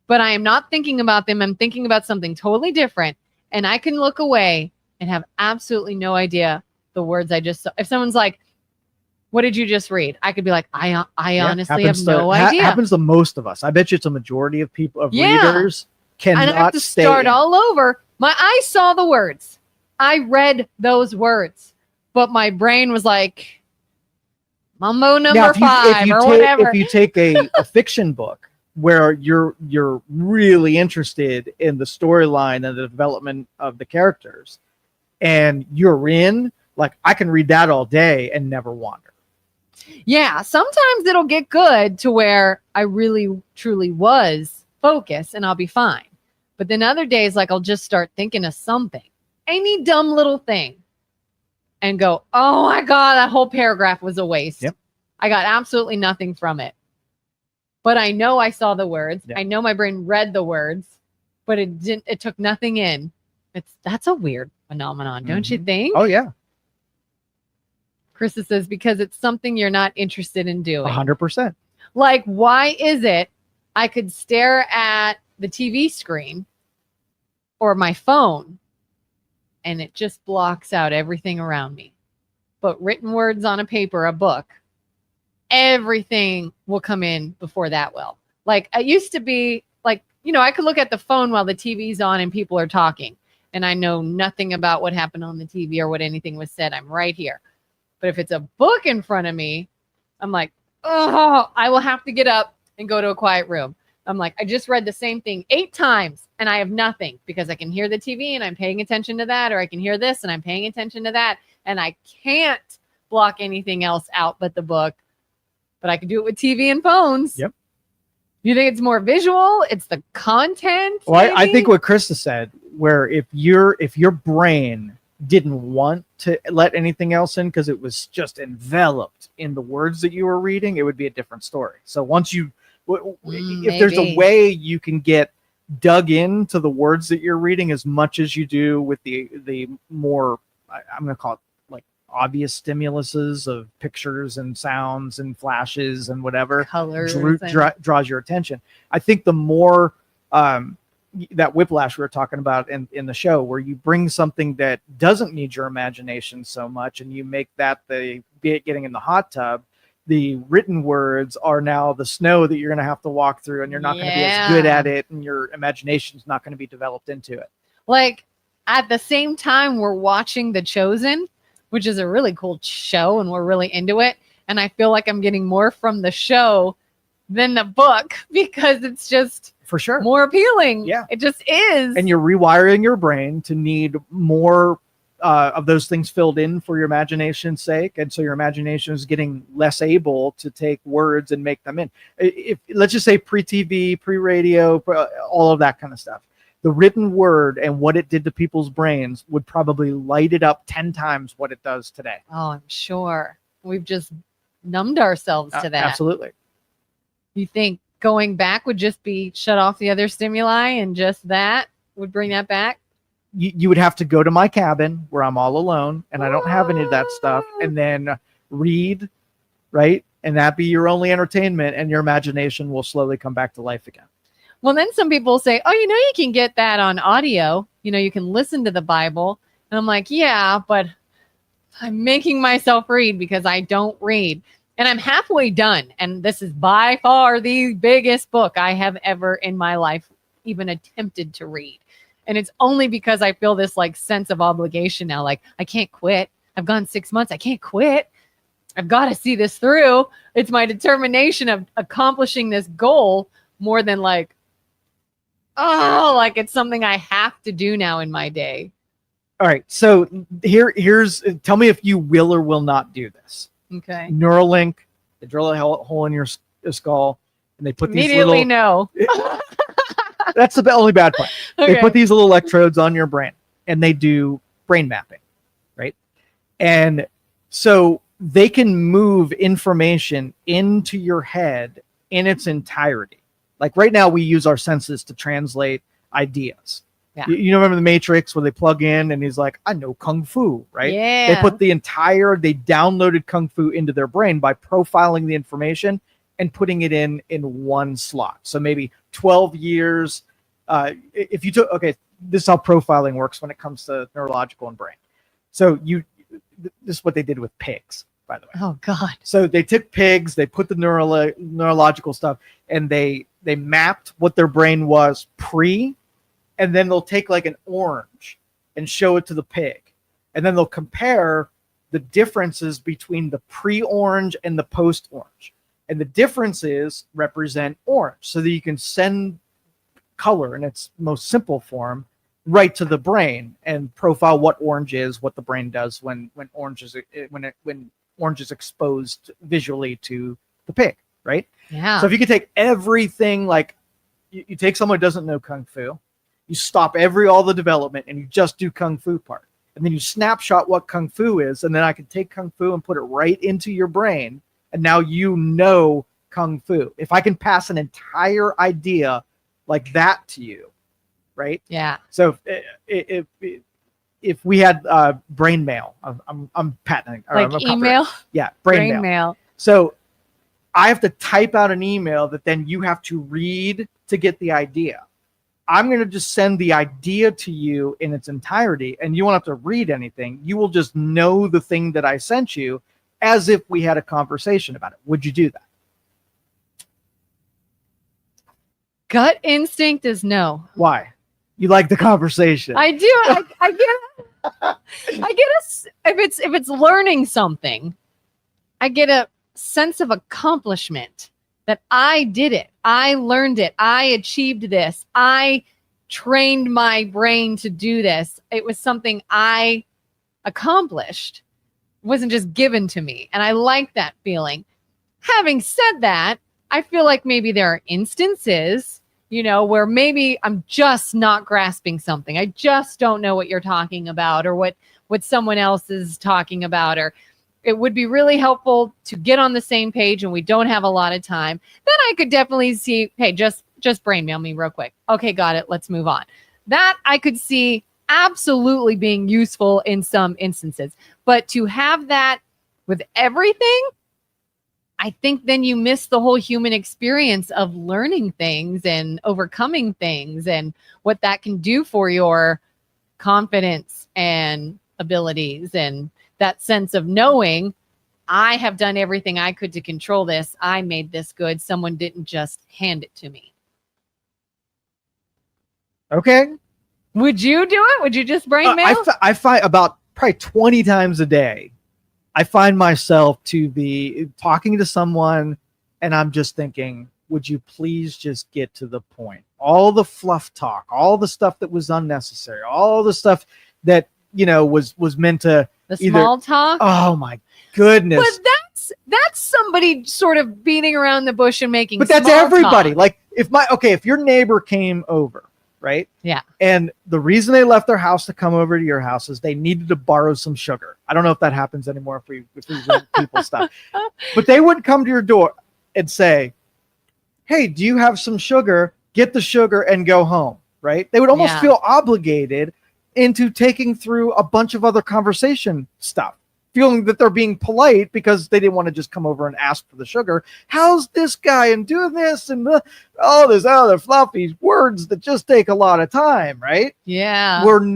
[SPEAKER 3] But I am not thinking about them. I'm thinking about something totally different. And I can look away and have absolutely no idea the words I just saw. If someone's like, what did you just read? I could be like, I honestly have no idea.
[SPEAKER 1] Happens to most of us. I bet you it's a majority of people,
[SPEAKER 3] Yeah.
[SPEAKER 1] readers cannot
[SPEAKER 3] And I have to
[SPEAKER 1] stay
[SPEAKER 3] start
[SPEAKER 1] in.
[SPEAKER 3] all over. My eyes saw the words. I read those words. But my brain was like, Mambo number
[SPEAKER 1] Now,
[SPEAKER 3] 5 or whatever.
[SPEAKER 1] If you take a fiction book where you're really interested in the storyline and the development of the characters, and you're in, like I can read that all day and never wander.
[SPEAKER 3] Yeah, sometimes it'll get good to where I really truly was focused and I'll be fine. But then other days, like I'll just start thinking of something, any dumb little thing, and go, oh my God, that whole paragraph was a waste.
[SPEAKER 1] Yep.
[SPEAKER 3] I got absolutely nothing from it. But I know I saw the words.
[SPEAKER 1] Yep.
[SPEAKER 3] I know my brain read the words, but it took nothing in. That's a weird phenomenon, don't you think?
[SPEAKER 1] Oh yeah.
[SPEAKER 3] Krista says, because it's something you're not interested in doing.
[SPEAKER 1] 100%.
[SPEAKER 3] Like, why is it I could stare at the TV screen or my phone and it just blocks out everything around me? But written words on a paper, a book, everything will come in before that will. Like, it used to be like, I could look at the phone while the TV's on and people are talking, and I know nothing about what happened on the TV or what anything was said. I'm right here. But if it's a book in front of me, I'm like, oh, I will have to get up and go to a quiet room. I'm like, I just read the same thing 8 times and I have nothing because I can hear the TV and I'm paying attention to that, or I can hear this and I'm paying attention to that. And I can't block anything else out but the book, but I can do it with TV and phones.
[SPEAKER 1] Yep.
[SPEAKER 3] You think it's more visual? It's the content?
[SPEAKER 1] Well, I think what Krista said, where if your brain didn't want to let anything else in because it was just enveloped in the words that you were reading, it would be a different story. So once you, if there's a way you can get dug into the words that you're reading as much as you do with the more, I'm going to call it like obvious stimuluses of pictures and sounds and flashes and whatever
[SPEAKER 3] colors
[SPEAKER 1] draws your attention. I think the more, that whiplash we were talking about in the show, where you bring something that doesn't need your imagination so much and you make that getting in the hot tub, the written words are now the snow that you're going to have to walk through, and you're not going to be as good at it, and your imagination's not going to be developed into it.
[SPEAKER 3] Like, at the same time, we're watching The Chosen, which is a really cool show, and we're really into it. And I feel like I'm getting more from the show than the book because it's just
[SPEAKER 1] for sure
[SPEAKER 3] more appealing.
[SPEAKER 1] Yeah,
[SPEAKER 3] it just is.
[SPEAKER 1] And you're rewiring your brain to need more of those things filled in for your imagination's sake, and so your imagination is getting less able to take words and make them in. If let's just say pre-TV, pre-radio, all of that kind of stuff, the written word and what it did to people's brains would probably light it up 10 times what it does today.
[SPEAKER 3] Oh, I'm sure we've just numbed ourselves to that.
[SPEAKER 1] Absolutely.
[SPEAKER 3] You think going back would just be shut off the other stimuli and just that would bring that back?
[SPEAKER 1] You would have to go to my cabin where I'm all alone and I don't have any of that stuff, and then read, right? And that be your only entertainment, and your imagination will slowly come back to life again.
[SPEAKER 3] Well, then some people say, oh, you can get that on audio. You can listen to the Bible. And I'm like, yeah, but I'm making myself read because I don't read. And I'm halfway done. And this is by far the biggest book I have ever in my life even attempted to read. And it's only because I feel this like sense of obligation now. Like, I can't quit. I've gone 6 months. I can't quit. I've got to see this through. It's my determination of accomplishing this goal more than like, like it's something I have to do now in my day.
[SPEAKER 1] All right. So here's, tell me if you will or will not do this.
[SPEAKER 3] Okay.
[SPEAKER 1] Neuralink, they drill a hole in your skull and they put these
[SPEAKER 3] immediately no.
[SPEAKER 1] That's the only bad part.
[SPEAKER 3] Okay.
[SPEAKER 1] They put these little electrodes on your brain and they do brain mapping, right? And so they can move information into your head in its entirety. Like right now we use our senses to translate ideas.
[SPEAKER 3] Yeah.
[SPEAKER 1] You remember the Matrix where they plug in and he's like, I know Kung Fu, right?
[SPEAKER 3] Yeah.
[SPEAKER 1] They put they downloaded Kung Fu into their brain by profiling the information and putting it in one slot. So maybe 12 years. If you took, okay, this is how profiling works when it comes to neurological and brain. So this is what they did with pigs, by the way.
[SPEAKER 3] Oh God.
[SPEAKER 1] So they took pigs, they put the neurological stuff, and they mapped what their brain was pre, and then they'll take like an orange and show it to the pig. And then they'll compare the differences between the pre-orange and the post-orange. And the differences represent orange, so that you can send color in its most simple form right to the brain and profile what orange is, what the brain does when orange is exposed visually to the pig, right?
[SPEAKER 3] Yeah.
[SPEAKER 1] So if you could take everything, like you take someone who doesn't know kung fu, you stop all the development and you just do kung fu part, and then you snapshot what kung fu is, and then I can take kung fu and put it right into your brain, and now you know kung fu. If I can pass an entire idea like that to you, right?
[SPEAKER 3] Yeah.
[SPEAKER 1] So if we had brain mail, I'm patenting, or
[SPEAKER 3] Like
[SPEAKER 1] I'm a copyright.
[SPEAKER 3] email?
[SPEAKER 1] Yeah, brain mail. So I have to type out an email that then you have to read to get the idea. I'm going to just send the idea to you in its entirety, and you won't have to read anything. You will just know the thing that I sent you as if we had a conversation about it. Would you do that?
[SPEAKER 3] Gut instinct is no.
[SPEAKER 1] Why? You like the conversation.
[SPEAKER 3] I do. I get if it's learning something, I get a sense of accomplishment that I did it. I learned it. I achieved this. I trained my brain to do this. It was something I accomplished. It wasn't just given to me. And I like that feeling. Having said that, I feel like maybe there are instances, where maybe I'm just not grasping something. I just don't know what you're talking about, or what someone else is talking about, or it would be really helpful to get on the same page and we don't have a lot of time. Then I could definitely see, hey, just brain mail me real quick. Okay, got it. Let's move on. That I could see absolutely being useful in some instances. But to have that with everything, I think then you miss the whole human experience of learning things and overcoming things and what that can do for your confidence and abilities, and that sense of knowing I have done everything I could to control this. I made this good. Someone didn't just hand it to me.
[SPEAKER 1] Okay.
[SPEAKER 3] Would you do it? Would you just brain mail?
[SPEAKER 1] I find about probably 20 times a day, I find myself to be talking to someone and I'm just thinking, would you please just get to the point? All the fluff talk, all the stuff that was unnecessary, all the stuff that, was meant to
[SPEAKER 3] the small talk.
[SPEAKER 1] Oh my goodness.
[SPEAKER 3] But that's somebody sort of beating around the bush and making
[SPEAKER 1] But that's
[SPEAKER 3] small
[SPEAKER 1] everybody.
[SPEAKER 3] talk.
[SPEAKER 1] Like if your neighbor came over, right?
[SPEAKER 3] Yeah.
[SPEAKER 1] And the reason they left their house to come over to your house is they needed to borrow some sugar. I don't know if that happens anymore if we rent people stuff. But they would come to your door and say, hey, do you have some sugar? Get the sugar and go home, right? They would almost feel obligated into taking through a bunch of other conversation stuff, feeling that they're being polite because they didn't want to just come over and ask for the sugar. How's this guy and doing this and all this other fluffy words that just take a lot of time, right?
[SPEAKER 3] Yeah.
[SPEAKER 1] Where brain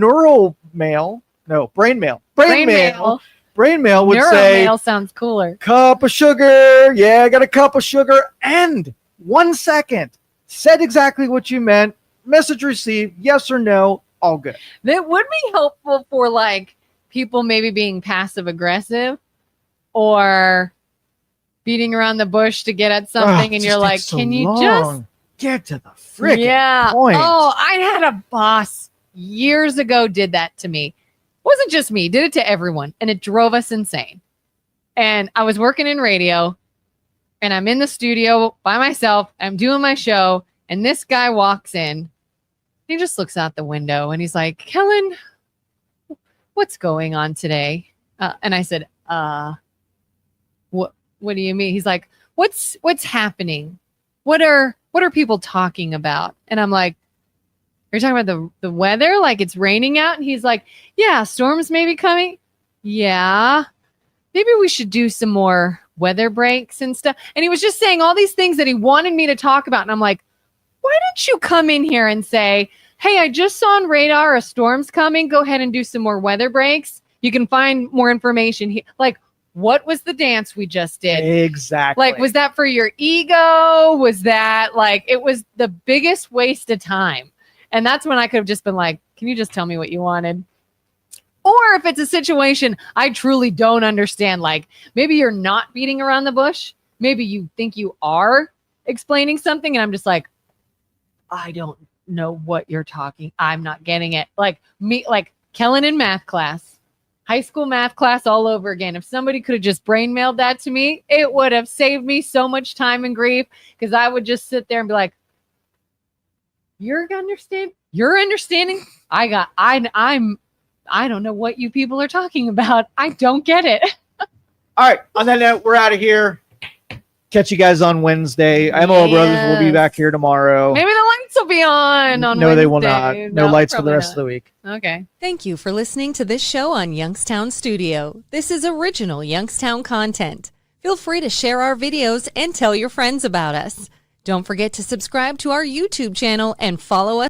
[SPEAKER 1] mail would
[SPEAKER 3] Neural
[SPEAKER 1] say,
[SPEAKER 3] mail sounds cooler.
[SPEAKER 1] Cup of sugar. Yeah, I got a cup of sugar. And 1 second. Said exactly what you meant. Message received. Yes or no. All good.
[SPEAKER 3] That would be helpful for like people maybe being passive aggressive or beating around the bush to get at something, and you're like, can you just
[SPEAKER 1] get to the freaking point?
[SPEAKER 3] Oh, I had a boss years ago did that to me. It wasn't just me, did it to everyone, and it drove us insane. And I was working in radio, and I'm in the studio by myself. I'm doing my show, and this guy walks in. He just looks out the window and he's like, Kelin, what's going on today? And I said, what do you mean? He's like, what's happening? What are people talking about? And I'm like, are you talking about the weather? Like it's raining out? And he's like, yeah, storms may be coming. Yeah. Maybe we should do some more weather breaks and stuff. And he was just saying all these things that he wanted me to talk about. And I'm like, why don't you come in here and say, hey, I just saw on radar a storm's coming. Go ahead and do some more weather breaks. You can find more information here. Like, what was the dance we just did?
[SPEAKER 1] Exactly.
[SPEAKER 3] Like, was that for your ego? Was that like, it was the biggest waste of time. And that's when I could have just been like, can you just tell me what you wanted? Or if it's a situation I truly don't understand, like maybe you're not beating around the bush. Maybe you think you are explaining something. And I'm just like, I don't know what you're talking. I'm not getting it. Like Kelin in math class, high school math class all over again. If somebody could have just brain mailed that to me, it would have saved me so much time and grief, because I would just sit there and be like, you're understanding. I don't know what you people are talking about. I don't get it.
[SPEAKER 1] All right. On that note, we're out of here. Catch you guys on Wednesday. MO Brothers will be back here tomorrow.
[SPEAKER 3] Maybe the lights will be on
[SPEAKER 1] No,
[SPEAKER 3] Wednesday.
[SPEAKER 1] they will not. No lights for the rest of the week.
[SPEAKER 3] Okay.
[SPEAKER 4] Thank you for listening to this show on Youngstown Studio. This is original Youngstown content. Feel free to share our videos and tell your friends about us. Don't forget to subscribe to our YouTube channel and follow us